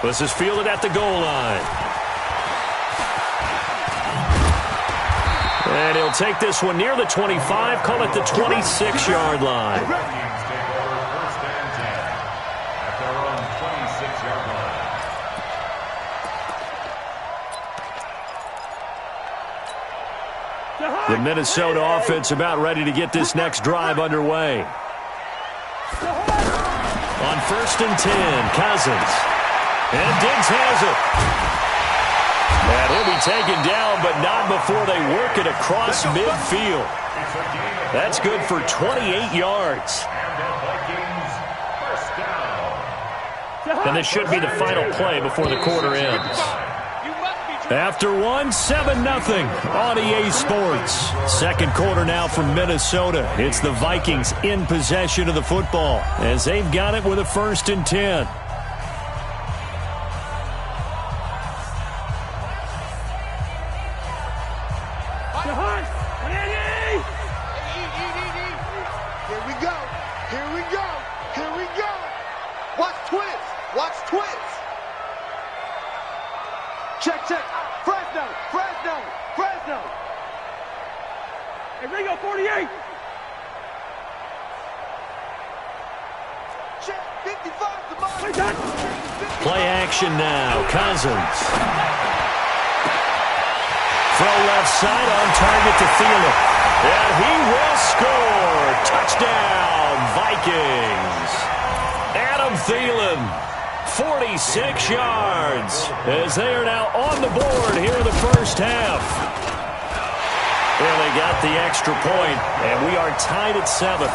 This is fielded at the goal line. And he'll take this one near the 25, call it the 26-yard line. The Minnesota offense about ready to get this next drive underway. On 1st and 10, Cousins. And Diggs has it. And he'll be taken down, but not before they work it across midfield. That's good for 28 yards. And this should be the final play before the quarter ends. After one, 7-0 on EA Sports. Second quarter now from Minnesota. It's the Vikings in possession of the football as they've got it with a 1st and 10. Check. Fresno. Hey, Ringo, 48. Check, 55. Play action now. Cousins. Throw left side on target to Thielen. And he will score. Touchdown, Vikings. Adam Thielen, 46 yards, as they are now on the board here in the first half. And they got the extra point, and we are tied at 7.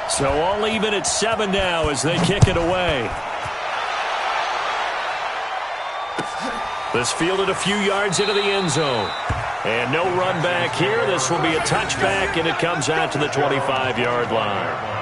So all even at 7 now as they kick it away. This fielded a few yards into the end zone. And no run back here. This will be a touchback, and it comes out to the 25-yard line.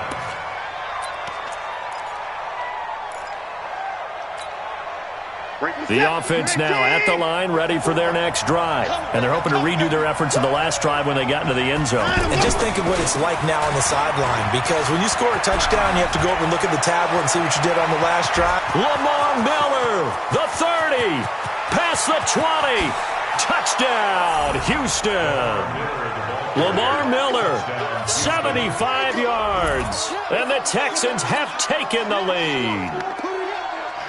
The offense now at the line, ready for their next drive. And they're hoping to redo their efforts in the last drive when they got into the end zone. And just think of what it's like now on the sideline, because when you score a touchdown, you have to go over and look at the tablet and see what you did on the last drive. Lamar Miller, the 30, past the 20, touchdown, Houston. Lamar Miller, 75 yards, and the Texans have taken the lead.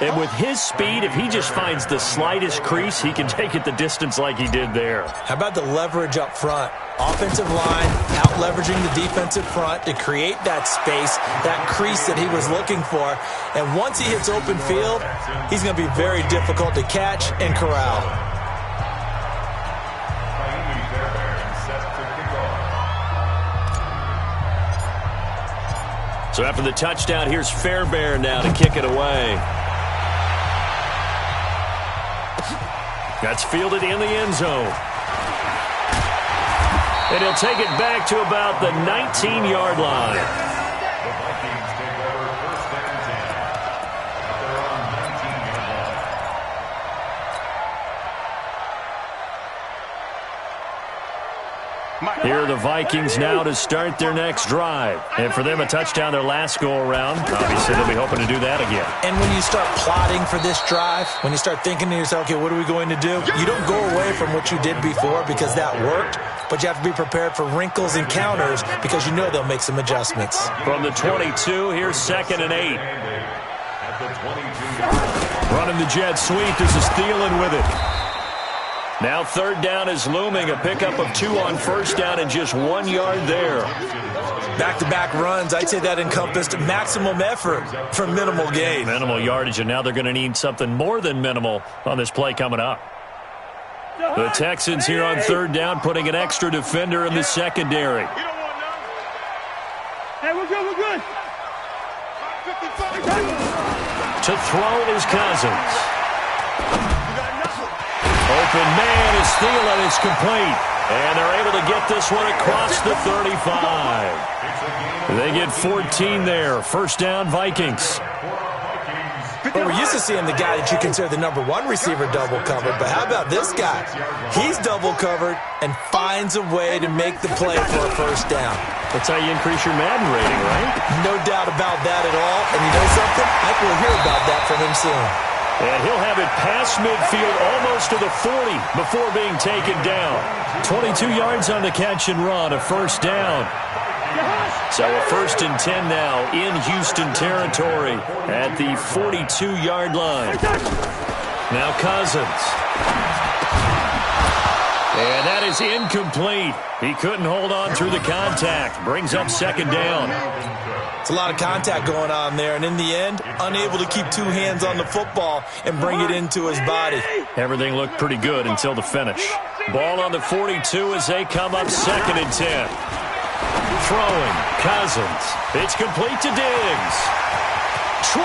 And with his speed, if he just finds the slightest crease, he can take it the distance like he did there. How about the leverage up front? Offensive line out-leveraging the defensive front to create that space, that crease that he was looking for. And once he hits open field, he's going to be very difficult to catch and corral. So after the touchdown, here's Fairbairn now to kick it away. That's fielded in the end zone. And he'll take it back to about the 19-yard line. The Vikings take over first and 10 at their own 19-yard line. Here are the Vikings now to start their next drive. And for them, a touchdown their last go-around. Obviously, they'll be hoping to do that again. And when you start plotting for this drive, when you start thinking to yourself, okay, what are we going to do? You don't go away from what you did before because that worked, but you have to be prepared for wrinkles and counters because you know they'll make some adjustments. From the 22, here's 2nd and 8. At the 22-yard line. Running the jet sweep. This is Thielen with it. Now 3rd down is looming. A pickup of 2 on 1st down and just 1 yard there. Back-to-back runs, I'd say that encompassed maximum effort for minimal gain. Minimal yardage, and now they're going to need something more than minimal on this play coming up. The Texans here on 3rd down, putting an extra defender in the secondary. Hey, we're good. To throw is Cousins. Open man is Thielen. It's complete. And they're able to get this one across the 35. They get 14 there. 1st down, Vikings. Well, we're used to seeing the guy that you consider the number 1 receiver double covered, but how about this guy? He's double covered and finds a way to make the play for a 1st down. That's how you increase your Madden rating, right? No doubt about that at all. And you know something? I will hear about that from him soon. And he'll have it past midfield almost to the 40 before being taken down. 22 yards on the catch and run, a 1st down. So a 1st and 10 now in Houston territory at the 42-yard line. Now Cousins. And that is incomplete. He couldn't hold on through the contact. Brings up 2nd down. It's a lot of contact going on there, and in the end, unable to keep 2 hands on the football and bring it into his body. Everything looked pretty good until the finish. Ball on the 42 as they come up 2nd and 10. Throwing, Cousins. It's complete to Diggs. 20.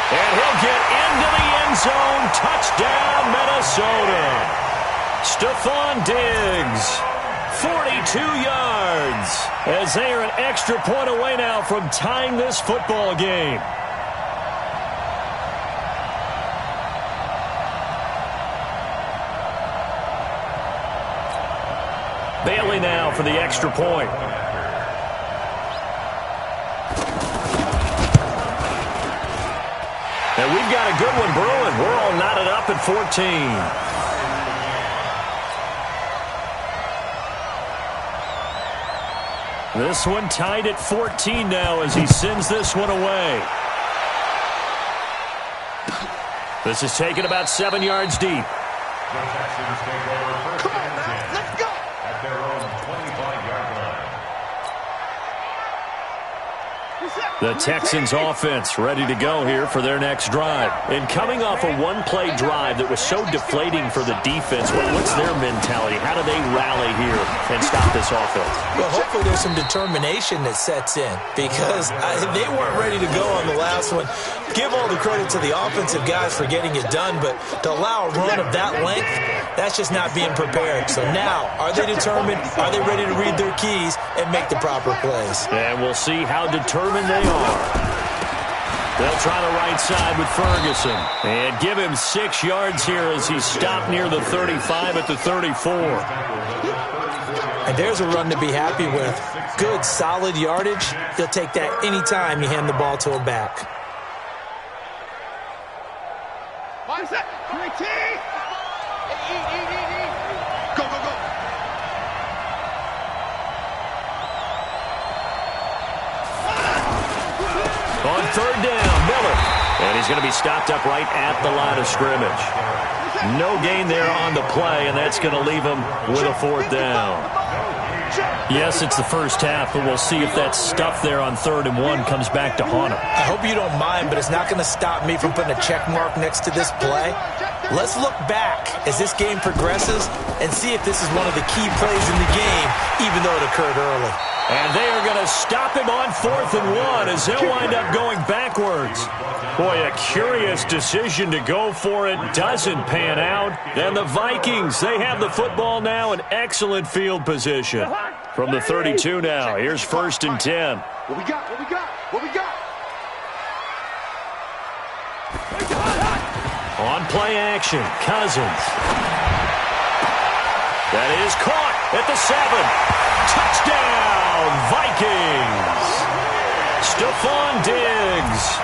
And he'll get into the end zone. Touchdown, Minnesota. Stephon Diggs, 42 yards, as they are an extra point away now from tying this football game. Bailey now for the extra point. And we've got a good one brewing. We're all knotted up at 14. This one tied at 14 now as he sends this one away. This is taken about 7 yards deep. The Texans take over first and 10. Let's go. At their own 25-yard line. The Texans offense ready to go here for their next drive. And coming off a one-play drive that was so deflating for the defense, what's their mentality? How do they rally here and stop this offense? Well, hopefully there's some determination that sets in because they weren't ready to go on the last one. Give all the credit to the offensive guys for getting it done, but to allow a run of that length, that's just not being prepared. So now, are they determined? Are they ready to read their keys and make the proper plays? And we'll see how determined they are. They'll try the right side with Ferguson. And give him 6 yards here as he's stopped near the 35 at the 34. And there's a run to be happy with. Good, solid yardage. He'll take that anytime you hand the ball to him back. Go, go, go. On third down, Miller. And he's going to be stopped up right at the line of scrimmage. No gain there on the play, and that's going to leave him with a 4th down. Yes, it's the first half, but we'll see if that stuff there on 3rd and 1 comes back to haunt him. I hope you don't mind, but it's not going to stop me from putting a check mark next to this play. Let's look back as this game progresses and see if this is one of the key plays in the game, even though it occurred early. And they are going to stop him on 4th and 1 as they'll wind up going backwards. Boy, a curious decision to go for it. Doesn't pan out. And the Vikings, they have the football now in excellent field position. From the 32 now, here's 1st and 10. What we got? What we got? What we got? On play action, Cousins. That is caught at the 7. Touchdown, Vikings. Stephon Diggs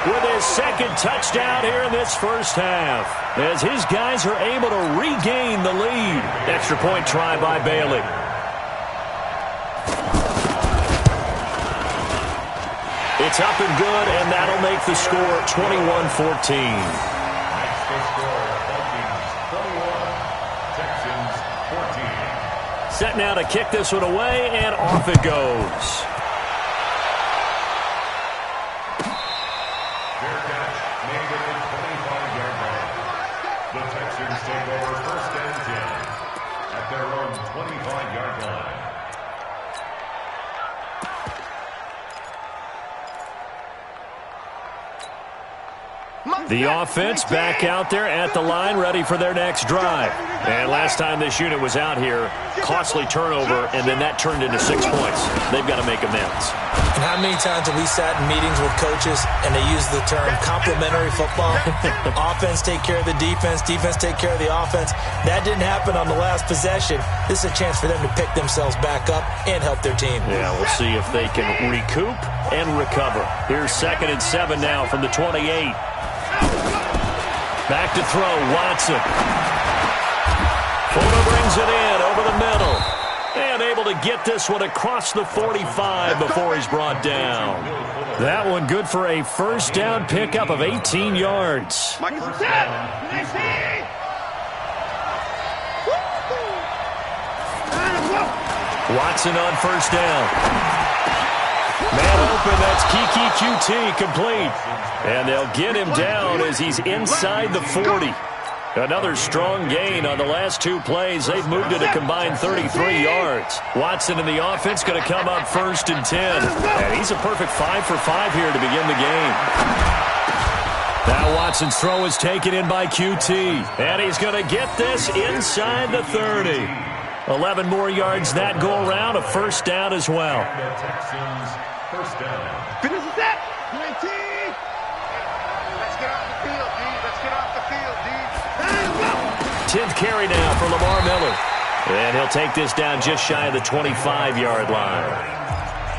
with his 2nd touchdown here in this first half as his guys are able to regain the lead. Extra point try by Bailey. It's up and good, and that'll make the score 21-14. Set now to kick this one away, and off it goes. Fair catch made at the 25-yard line. The Texans take over 1st and 10 at their own 25-yard line. The offense back out there at the line, ready for their next drive. And last time this unit was out here, costly turnover, and then that turned into 6 points. They've got to make amends. And how many times have we sat in meetings with coaches and they use the term complementary football? Offense take care of the defense, defense take care of the offense. That didn't happen on the last possession. This is a chance for them to pick themselves back up and help their team. Yeah, we'll see if they can recoup and recover. Here's 2nd and 7 now from the 28. Back to throw, Watson. Fuller brings it in over the middle. And able to get this one across the 45 before he's brought down. That one good for a 1st down pickup of 18 yards. Watson on 1st down. Man open, that's Kiki QT complete. And they'll get him down as he's inside the 40. Another strong gain on the last 2 plays. They've moved it a combined 33 yards. Watson and the offense going to come up 1st and 10. And he's a perfect 5 for 5 here to begin the game. Now Watson's throw is taken in by QT. And he's going to get this inside the 30. 11 more yards that go around, a 1st down as well. The Texans 1st down. Finish that. 19. Let's get off the field, D. Let's get off the field, D. 10th carry now for Lamar Miller. And he'll take this down just shy of the 25-yard line.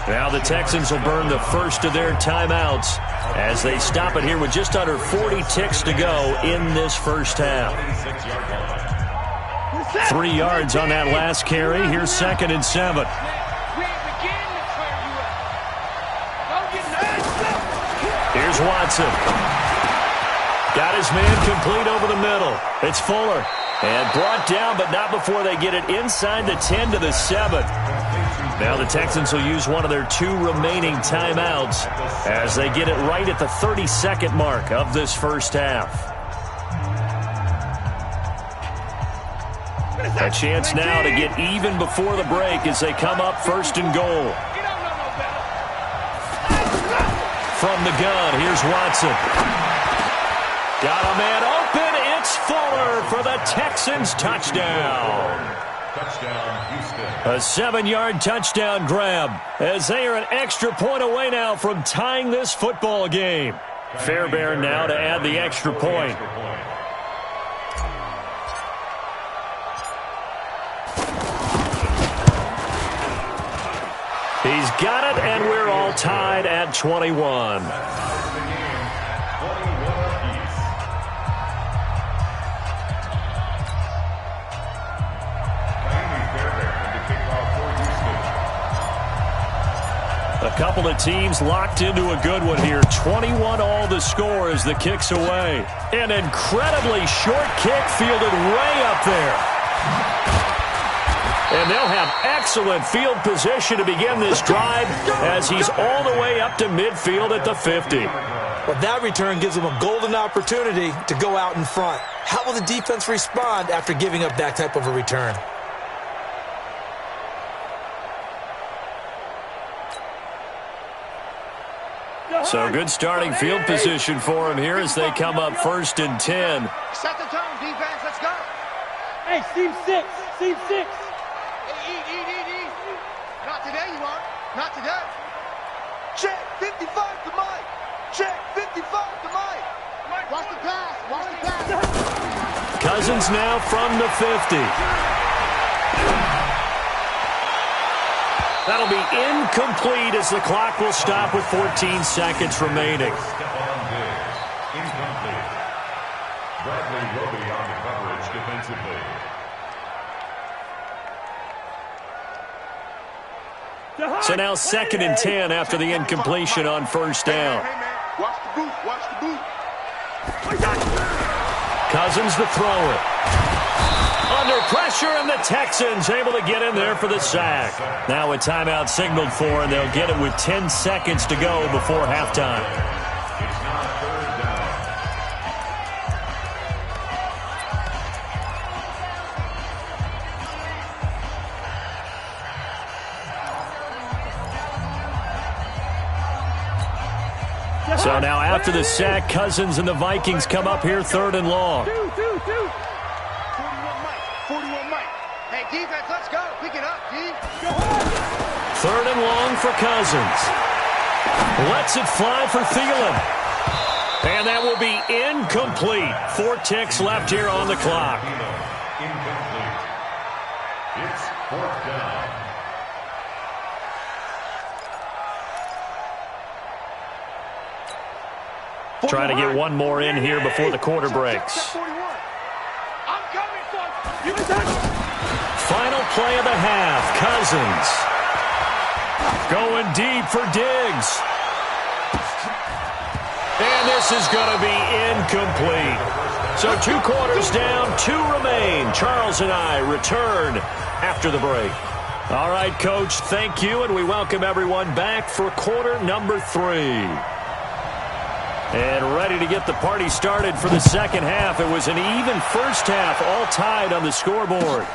Now the Texans will burn the first of their timeouts as they stop it here with just under 40 ticks to go in this first half. 3 yards on that last carry. Here's 2nd and 7. Here's Watson. Got his man complete over the middle. It's Fuller. And brought down, but not before they get it inside the 10 to the 7. Now the Texans will use one of their 2 remaining timeouts as they get it right at the 32nd mark of this first half. A chance now to get even before the break as they come up 1st and goal. From the gun, here's Watson. Got a man open. It's Fuller for the Texans touchdown. A 7-yard touchdown grab as they are an extra point away now from tying this football game. Fairbairn now to add the extra point. He's got it, and we're all tied at 21. A couple of teams locked into a good one here. 21 all the score as the kick's away. An incredibly short kick fielded way up there. And they'll have excellent field position to begin this drive as he's all the way up to midfield at the 50. Well, that return gives them a golden opportunity to go out in front. How will the defense respond after giving up that type of a return? So good starting field position for him here as they come up 1st and 10. Set the tone, defense. Let's go. Hey, Steve 6. Steve 6. Eat. Not today, you are. Not today. Check 55 to Mike. Check 55 to Mike. Watch the pass. Watch the pass. Cousins now from the 50. That'll be incomplete as the clock will stop with 14 seconds remaining. Incomplete. Bradley Roby on the coverage defensively. So now 2nd and 10 after the incompletion on 1st down. Hey, man. Watch the boot. Watch the boot. Cousins to throw it. Under pressure, and the Texans able to get in there for the sack. Now a timeout signaled for, and they'll get it with 10 seconds to go before halftime. It's now 3rd down. So now after the sack, Cousins and the Vikings come up here 3rd and long. 41 Mike. Hey, defense, let's go. Pick it up, D. 3rd and long for Cousins. Lets it fly for Thielen. And that will be incomplete. 4 ticks left here on the clock. Incomplete. It's 4th down. Trying to get one more in here before the quarter breaks. I'm coming for you. Final play of the half. Cousins going deep for Diggs. And this is going to be incomplete. So 2 quarters down, 2 remain. Charles and I return after the break. All right, Coach, thank you, and we welcome everyone back for quarter number 3. And ready to get the party started for the second half. It was an even first half, all tied on the scoreboard.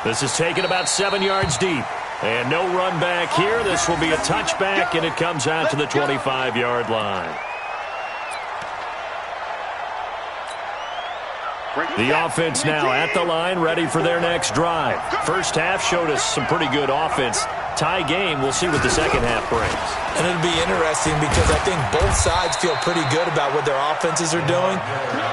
This is taken about 7 yards deep. And no run back here. This will be a touchback, and it comes out to the 25-yard line. The offense now at the line, ready for their next drive. First half showed us some pretty good offense. Tie game. We'll see what the second half brings. And it'll be interesting because I think both sides feel pretty good about what their offenses are doing.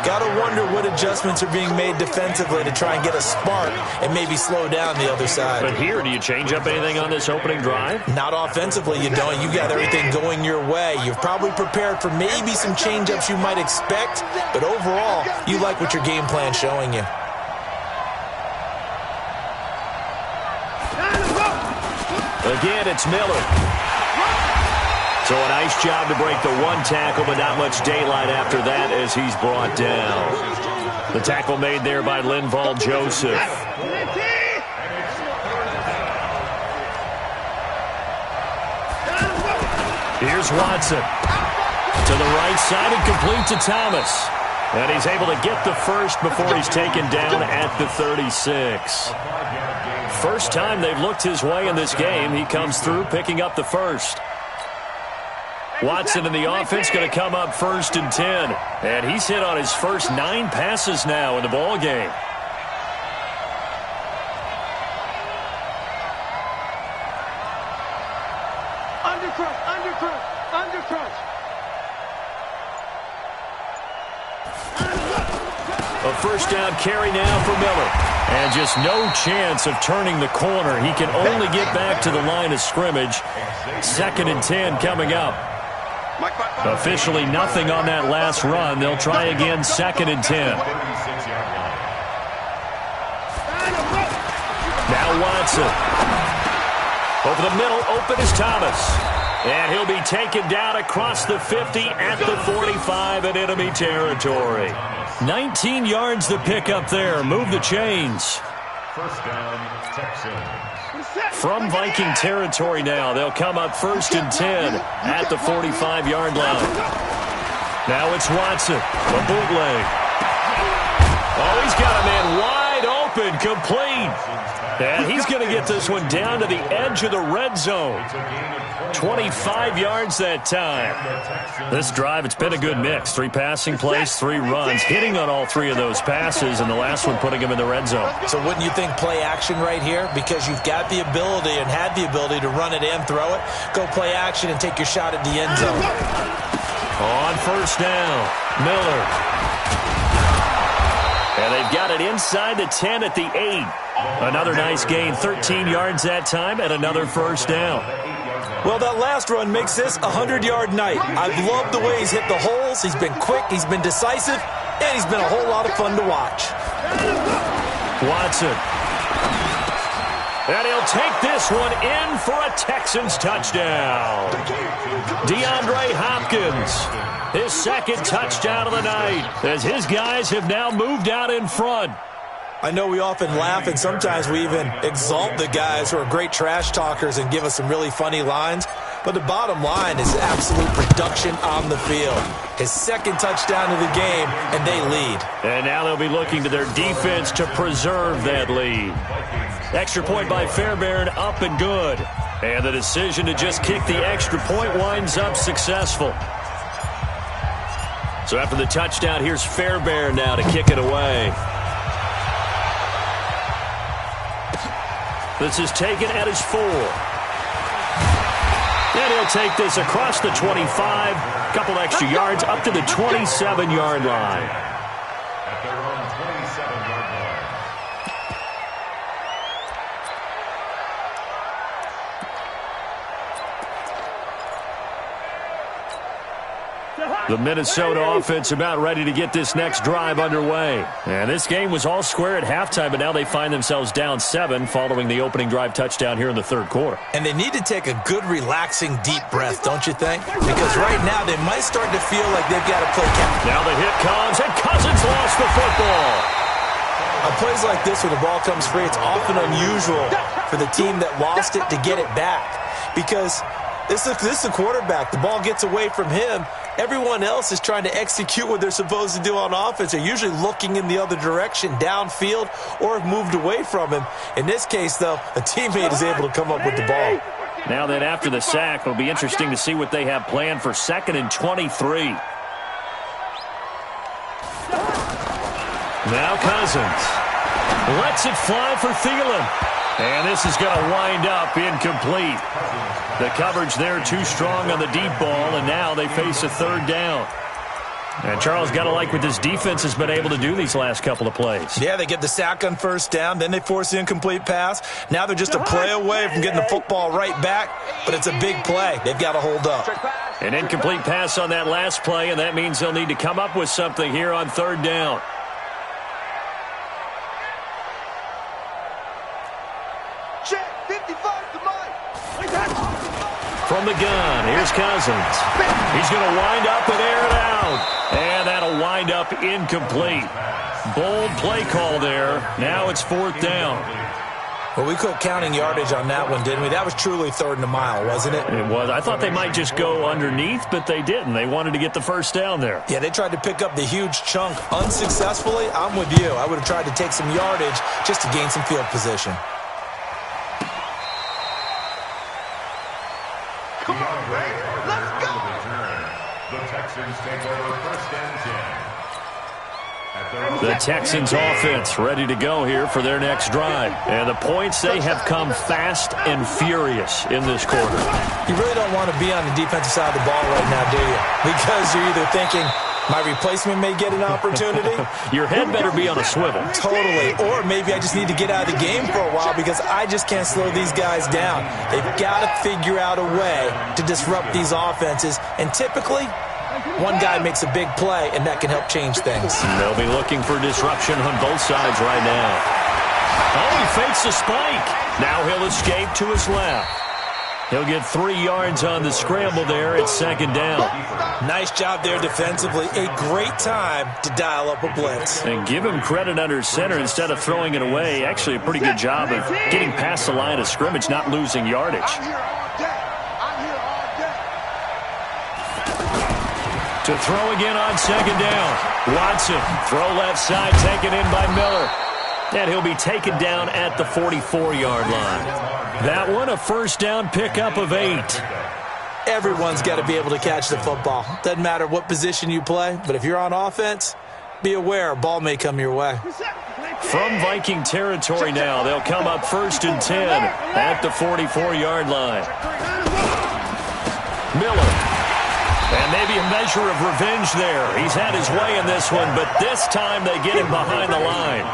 Got to wonder what adjustments are being made defensively to try and get a spark and maybe slow down the other side. But here, do you change up anything on this opening drive? Not offensively, you don't. You've got everything going your way. You've probably prepared for maybe some change-ups you might expect, but overall, you like what your game plan's showing you. Again, it's Miller. So a nice job to break the one tackle, but not much daylight after that as he's brought down. The tackle made there by Linval Joseph. Here's Watson. To the right side and complete to Thomas. And he's able to get the first before he's taken down at the 36. First time they've looked his way in this game. He comes through picking up the first. Watson in the offense going to come up first and 10. And he's hit on his first 9 passes now in the ball game. Undercrush. A first down carry now for Miller. And just no chance of turning the corner. He can only get back to the line of scrimmage. 2nd and 10 coming up. Officially nothing on that last run. They'll try again 2nd and 10. Now Watson. Over the middle, open is Thomas. And he'll be taken down across the 50 at the 45 in enemy territory. 19 yards to pick up there. Move the chains. First down, Texans. From Viking territory now, they'll come up 1st and 10 at the 45-yard line. Now it's Watson, a bootleg. Oh, he's got a man wide open, complete. And he's going to get this one down to the edge of the red zone. 25 yards that time. This drive, it's been a good mix. 3 passing plays, 3 runs, hitting on all 3 of those passes, and the last one putting him in the red zone. So wouldn't you think play action right here? Because you've got the ability and had the ability to run it and throw it. Go play action and take your shot at the end zone. On first down, Miller. And they've got it inside the 10 at the 8. Another nice gain, 13 yards that time, and another first down. Well, that last run makes this a 100-yard night. I've loved the way he's hit the holes. He's been quick, he's been decisive, and he's been a whole lot of fun to watch. Watson. And he'll take this one in for a Texans touchdown. DeAndre Hopkins, his 2nd touchdown of the night, as his guys have now moved out in front. I know we often laugh and sometimes we even exalt the guys who are great trash talkers and give us some really funny lines. But the bottom line is absolute production on the field. His 2nd touchdown of the game, and they lead. And now they'll be looking to their defense to preserve that lead. Extra point by Fairbairn, up and good. And the decision to just kick the extra point winds up successful. So after the touchdown, here's Fairbairn now to kick it away. This is taken at his 4. And he'll take this across the 25. Couple extra yards up to the 27-yard line. At their own 27-yard line. The Minnesota offense about ready to get this next drive underway. And this game was all square at halftime, but now they find themselves down 7 following the opening drive touchdown here in the 3rd quarter. And they need to take a good, relaxing, deep breath, don't you think? Because right now they might start to feel like they've got to play catch. Now the hit comes, and Cousins lost the football. On plays like this, when the ball comes free, it's often unusual for the team that lost it to get it back. Because this is the quarterback. The ball gets away from him. Everyone else is trying to execute what they're supposed to do on offense. They're usually looking in the other direction, downfield, or have moved away from him. In this case, though, a teammate is able to come up with the ball. Now then, after the sack, it'll be interesting to see what they have planned for 2nd and 23. Now Cousins lets it fly for Thielen. And this is going to wind up incomplete. The coverage there too strong on the deep ball, and now they face a third down. And Charles, got to like what this defense has been able to do these last couple of plays. Yeah, they get the sack on first down, then they force the incomplete pass. Now they're just a play away from getting the football right back, but it's a big play. They've got to hold up. An incomplete pass on that last play, and that means they'll need to come up with something here on third down. Check 55 to Mike. From the gun, here's Cousins. He's going to wind up and air it out. And that'll wind up incomplete. Bold play call there. Now it's fourth down. Well, we quit counting yardage on that one, didn't we? That was truly third and a mile, wasn't it? It was. I thought they might just go underneath, but they didn't. They wanted to get the first down there. Yeah, they tried to pick up the huge chunk unsuccessfully. I'm with you. I would have tried to take some yardage just to gain some field position. Come on, Ray. Let's go. The Texans take over first and 10. The Texans offense ready to go here for their next drive. And the points, they have come fast and furious in this quarter. You really don't want to be on the defensive side of the ball right now, do you? Because you're either thinking, my replacement may get an opportunity. Your head better be on a swivel. Totally. Or maybe I just need to get out of the game for a while because I just can't slow these guys down. They've got to figure out a way to disrupt these offenses. And typically, one guy makes a big play, and that can help change things. They'll be looking for disruption on both sides right now. Oh, he fakes the spike. Now he'll escape to his left. He'll get 3 yards on the scramble there at second down. Nice job there defensively. A great time to dial up a blitz. And give him credit under center instead of throwing it away. Actually, a pretty good job of getting past the line of scrimmage, not losing yardage. I'm here all day. I'm here all day. To throw again on second down. Watson, throw left side, taken in by Miller. And he'll be taken down at the 44-yard line. That one, a first down pickup of 8. Everyone's got to be able to catch the football. Doesn't matter what position you play, but if you're on offense, be aware a ball may come your way. From Viking territory now, they'll come up first and 10 at the 44-yard line. Miller. And maybe a measure of revenge there. He's had his way in this one, but this time they get him behind the line.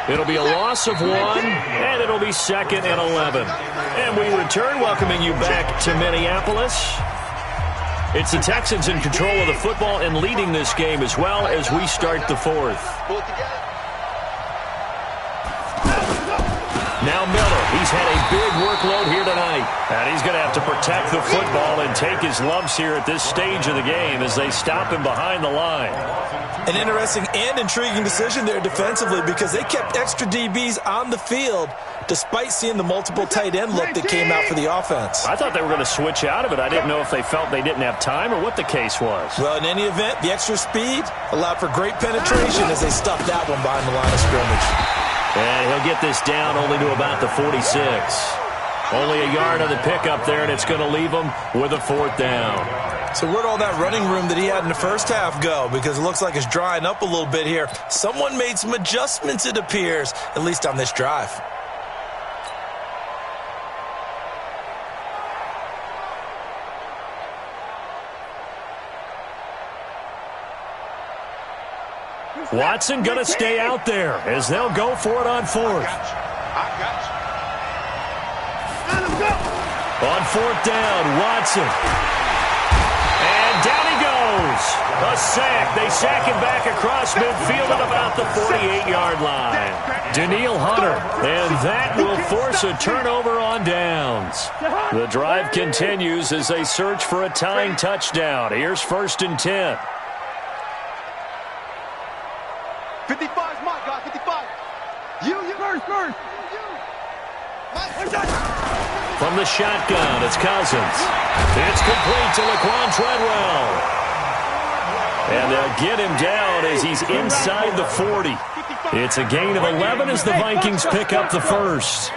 It'll be a loss of 1, and it'll be second and 11. And we return, welcoming you back to Minneapolis. It's the Texans in control of the football and leading this game as well as we start the fourth. Now Miller, he's had a big workload here tonight. And he's going to have to protect the football and take his lumps here at this stage of the game as they stop him behind the line. An interesting and intriguing decision there defensively because they kept extra DBs on the field despite seeing the multiple tight end look that came out for the offense. I thought they were going to switch out of it. I didn't know if they felt they didn't have time or what the case was. Well, in any event, the extra speed allowed for great penetration as they stuffed that one behind the line of scrimmage. And he'll get this down only to about the 46. Only a yard on the pickup there, and it's going to leave him with a fourth down. So where'd all that running room that he had in the first half go? Because it looks like it's drying up a little bit here. Someone made some adjustments, it appears, at least on this drive. Watson going to stay out there as they'll go for it on fourth. I got you. On fourth down, Watson. And down he goes. A sack. They sack him back across midfield at about the 48-yard line. Daniil Hunter. And that will force a turnover on downs. The drive continues as they search for a tying touchdown. Here's first and 10. 55's Mike, guys. 55. You first. From the shotgun, it's Cousins. It's complete to Laquan Treadwell. And they'll get him down as he's inside the 40. It's a gain of 11 as the Vikings pick up the first.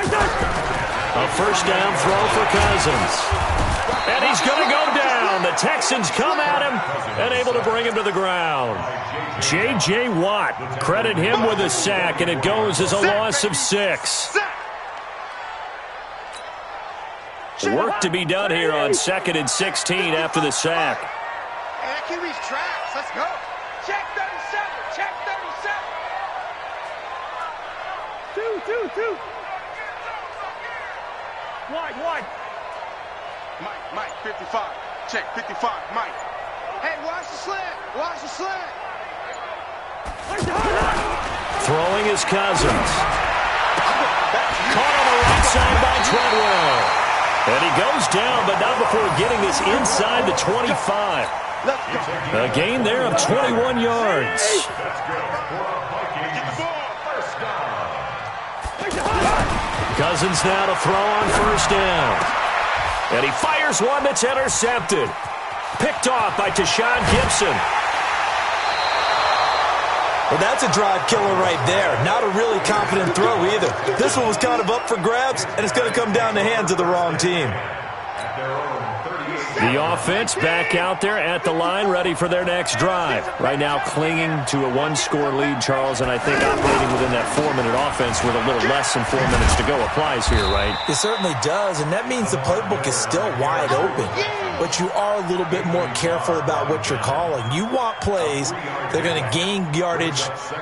A first down throw for Cousins. And he's going to go down. and the Texans come at him and able to bring him to the ground. J.J. Watt, credit him with a sack, and it goes as a loss of 6. Work to be done here on 2nd and 16 after the sack. Hey, that QB's trash. Let's go. Check 37. Check 37. 2. Wide. Mike, 55. Check 55. Mike. Hey, watch the slant. Watch the slant. Throwing is Cousins. Caught on the right side by Treadwell. And he goes down, but not before getting this inside the 25. A gain there of 21 yards. Cousins now to throw on first down. And he fires one that's intercepted. Picked off by Tashawn Gibson. Well, that's a drive killer right there. Not a really confident throw either. This one was kind of up for grabs, and it's going to come down the hands of the wrong team. The offense back out there at the line, ready for their next drive. Right now clinging to a one-score lead, Charles, and I think operating within that 4-minute offense with a little less than 4 minutes to go applies here, right? It certainly does, and that means the playbook is still wide open. But you are a little bit more careful about what you're calling. You want plays that are going to gain yardage,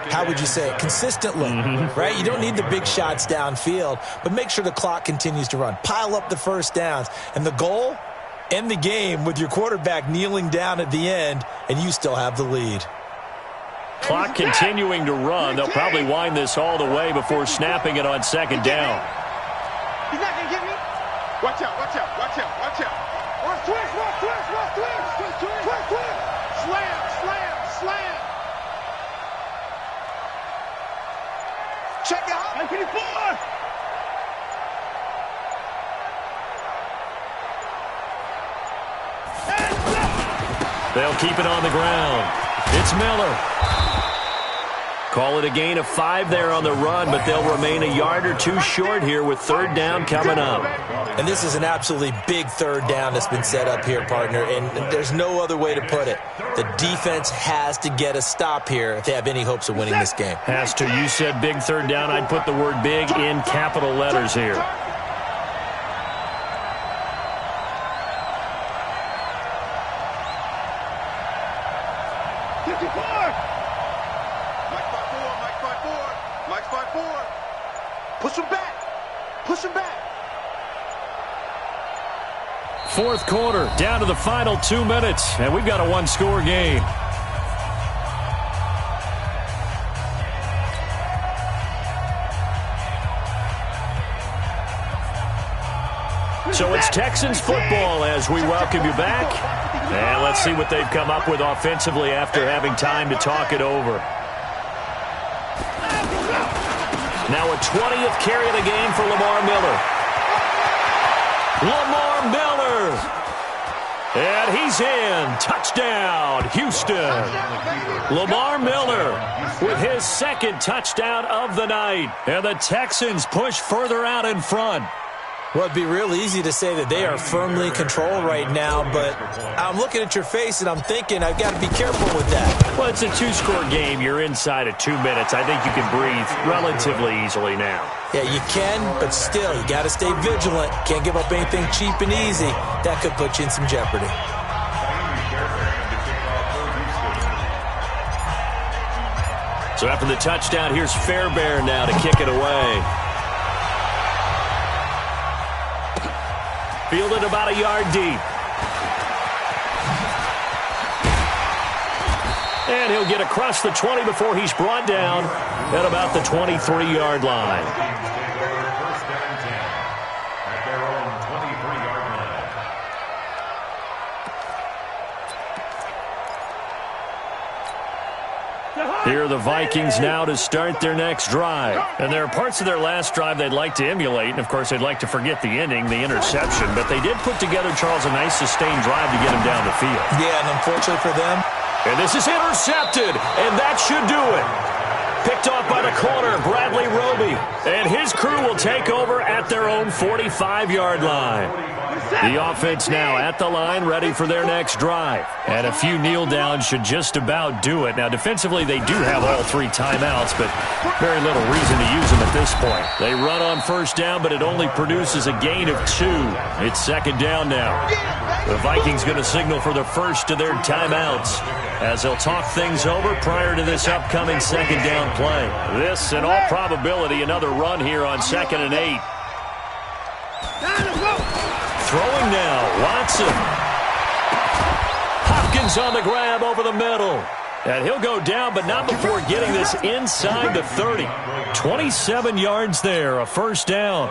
how would you say it, consistently, right? You don't need the big shots downfield, but make sure the clock continues to run. Pile up the first downs. And the goal? End the game with your quarterback kneeling down at the end, and you still have the lead. Clock continuing to run. They'll probably wind this all the way before snapping it on second down. He's not going to get me. Watch out. Watch twist. Slam. Check out. 94. They'll keep it on the ground. It's Miller. Call it a gain of 5 there on the run, but they'll remain a yard or two short here with third down coming up. And this is an absolutely big third down that's been set up here, partner, and there's no other way to put it. The defense has to get a stop here if they have any hopes of winning this game. Has to. You said big third down. I'd put the word big in capital letters here. Mike 5-4. Push him back. Fourth quarter, down to the final 2 minutes, and we've got a one-score game. So it's Texans football as we welcome you back. And let's see what they've come up with offensively after having time to talk it over. Now a 20th carry of the game for Lamar Miller. And he's in. Touchdown, Houston. Lamar Miller with his second touchdown of the night. And the Texans push further out in front. Well, it'd be real easy to say that they are firmly in control right now, but I'm looking at your face and I'm thinking I've got to be careful with that. Well, it's a two-score game. You're inside of 2 minutes. I think you can breathe relatively easily now. Yeah, you can, but still, you got to stay vigilant. Can't give up anything cheap and easy. That could put you in some jeopardy. So after the touchdown, here's Fairbairn now to kick it away. Fielded about a yard deep. And he'll get across the 20 before he's brought down at about the 23-yard line. Here are the Vikings now to start their next drive. And there are parts of their last drive they'd like to emulate. And, of course, they'd like to forget the ending, the interception. But they did put together, Charles, a nice sustained drive to get him down the field. Yeah, and unfortunately for them. And this is intercepted, and that should do it. Picked off by the corner, Bradley Roby. Jacoby, and his crew will take over at their own 45-yard line. The offense now at the line, ready for their next drive. And a few kneel downs should just about do it. Now, defensively, they do have all 3 timeouts, but very little reason to use them at this point. They run on first down, but it only produces a gain of 2. It's second down now. The Vikings going to signal for the first of their timeouts as they'll talk things over prior to this upcoming second down play. This, in all probability, another run here on 2nd and 8. Throwing now, Watson. Hopkins on the grab over the middle. And he'll go down, but not before getting this inside the 30. 27 yards there, a first down.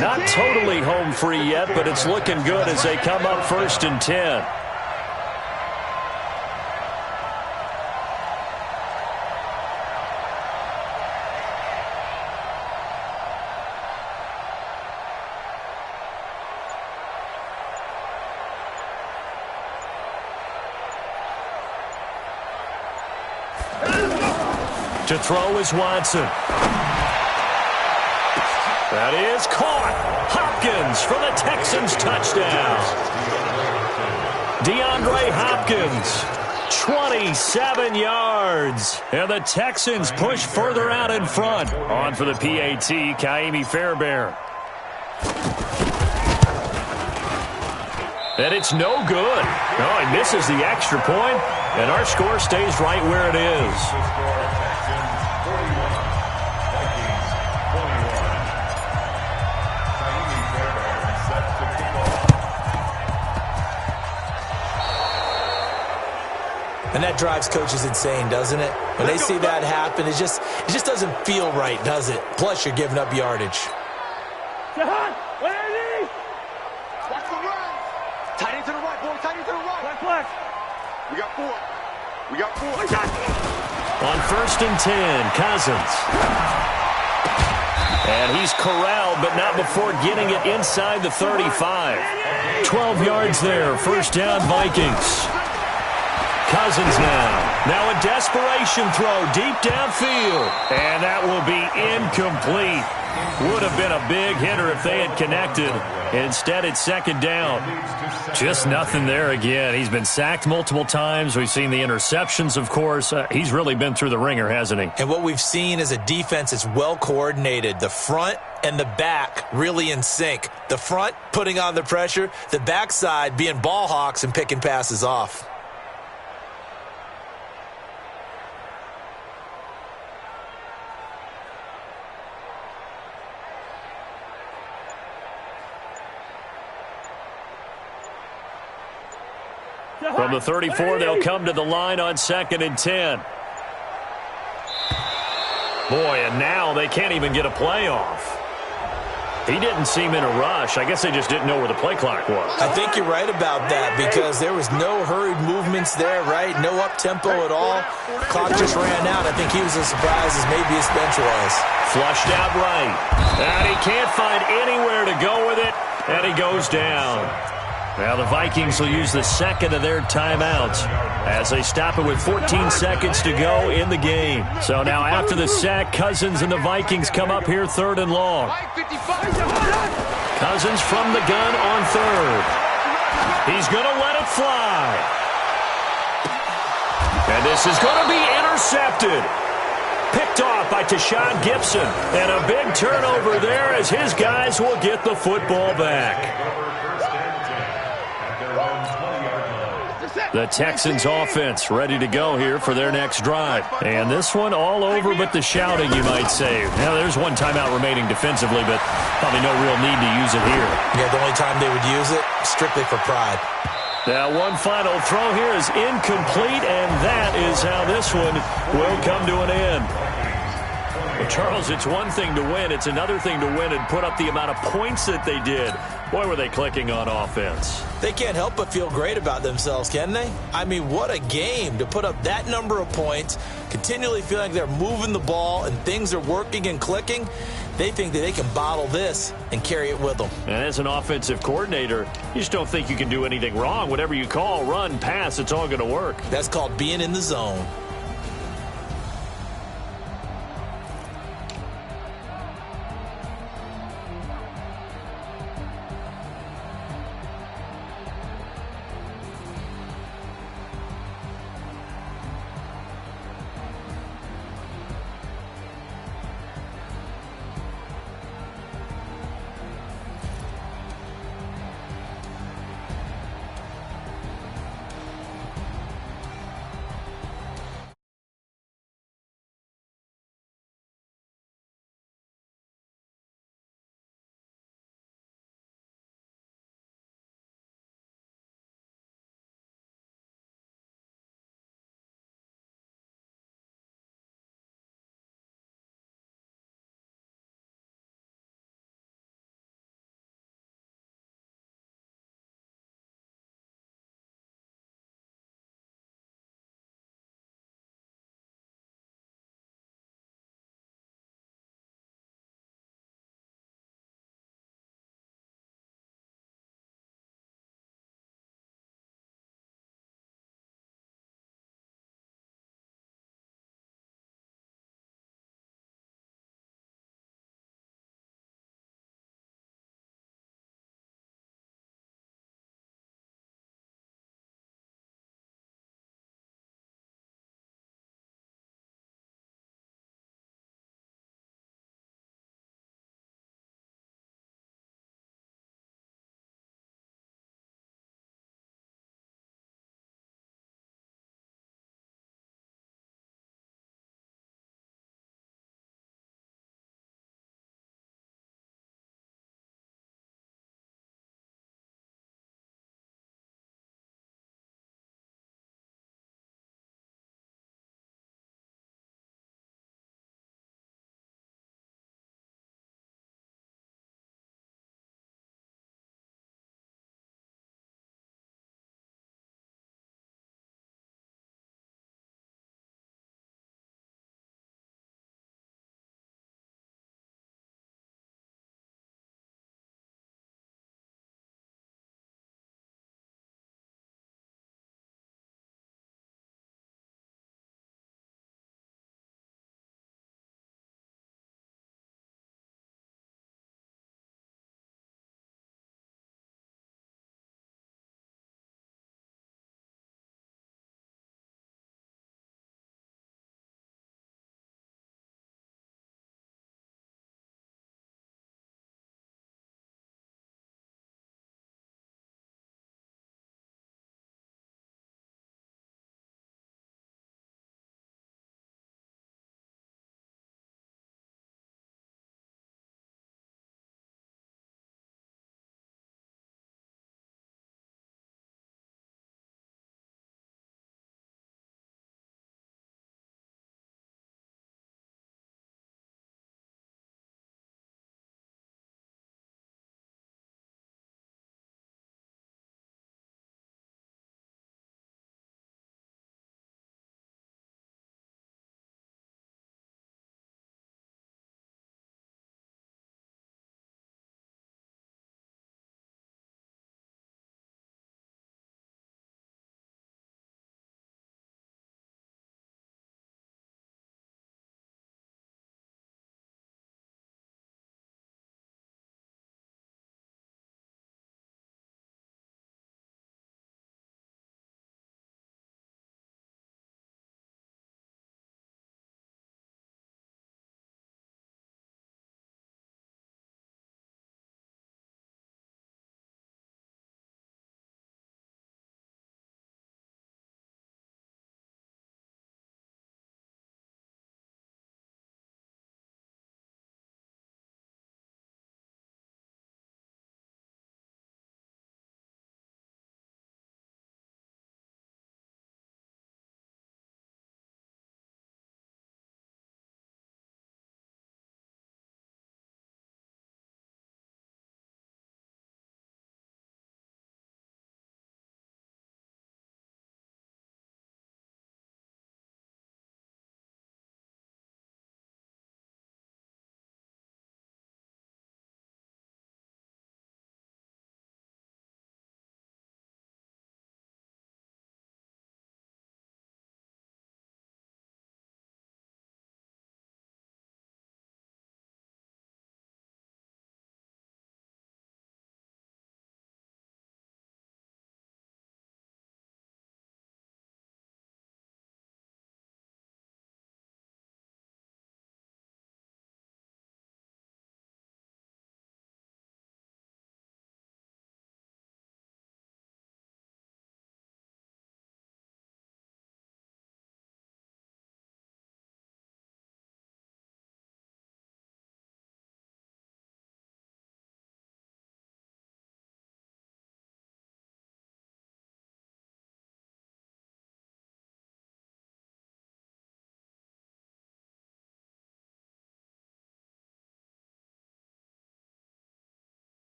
Not totally home free yet, but it's looking good as they come up 1st and 10. To throw is Watson. That is caught. Hopkins for the Texans touchdown. DeAndre Hopkins, 27 yards. And the Texans push further out in front. On for the PAT, Kaimi Fairbairn. And it's no good. Oh, he misses the extra point, and our score stays right where it is. And that drives coaches insane, doesn't it? When they see that happen, it just doesn't feel right, does it? Plus, you're giving up yardage. Jahan, where are they? Watch the run. Tight end to the right, boy. Tight end to the right. Flex. We got 4. We got 4. On 1st and 10, Cousins. And he's corralled, but not before getting it inside the 35. 12 yards there, first down Vikings. Cousins now a desperation throw deep downfield. And that will be incomplete. Would have been a big hitter if they had connected. Instead, it's second down. Just nothing there again. He's been sacked multiple times. We've seen the interceptions, of course. He's really been through the ringer, hasn't he? And what we've seen is a defense that's well coordinated. The front and the back really in sync. The front putting on the pressure. The backside being ball hawks and picking passes off. From the 34, they'll come to the line on 2nd and 10. Boy, and now they can't even get a play off. He didn't seem in a rush. I guess they just didn't know where the play clock was. I think you're right about that because there was no hurried movements there, right? No up-tempo at all. Clock just ran out. I think he was as surprised as maybe his bench was. Flushed out right. And he can't find anywhere to go with it, and he goes down. Now the Vikings will use the second of their timeouts as they stop it with 14 seconds to go in the game. So now after the sack, Cousins and the Vikings come up here 3rd and long. Cousins from the gun on 3rd. He's going to let it fly. And this is going to be intercepted. Picked off by Tashawn Gibson. And a big turnover there as his guys will get the football back. The Texans offense ready to go here for their next drive. And this one all over but the shouting, you might say. Now, there's one timeout remaining defensively, but probably no real need to use it here. Yeah, the only time they would use it, strictly for pride. Now, one final throw here is incomplete, and that is how this one will come to an end. Well, Charles, it's one thing to win. It's another thing to win and put up the amount of points that they did. Boy, were they clicking on offense. They can't help but feel great about themselves, can they? I mean, what a game to put up that number of points, continually feeling like they're moving the ball and things are working and clicking. They think that they can bottle this and carry it with them. And as an offensive coordinator, you just don't think you can do anything wrong. Whatever you call, run, pass, it's all going to work. That's called being in the zone.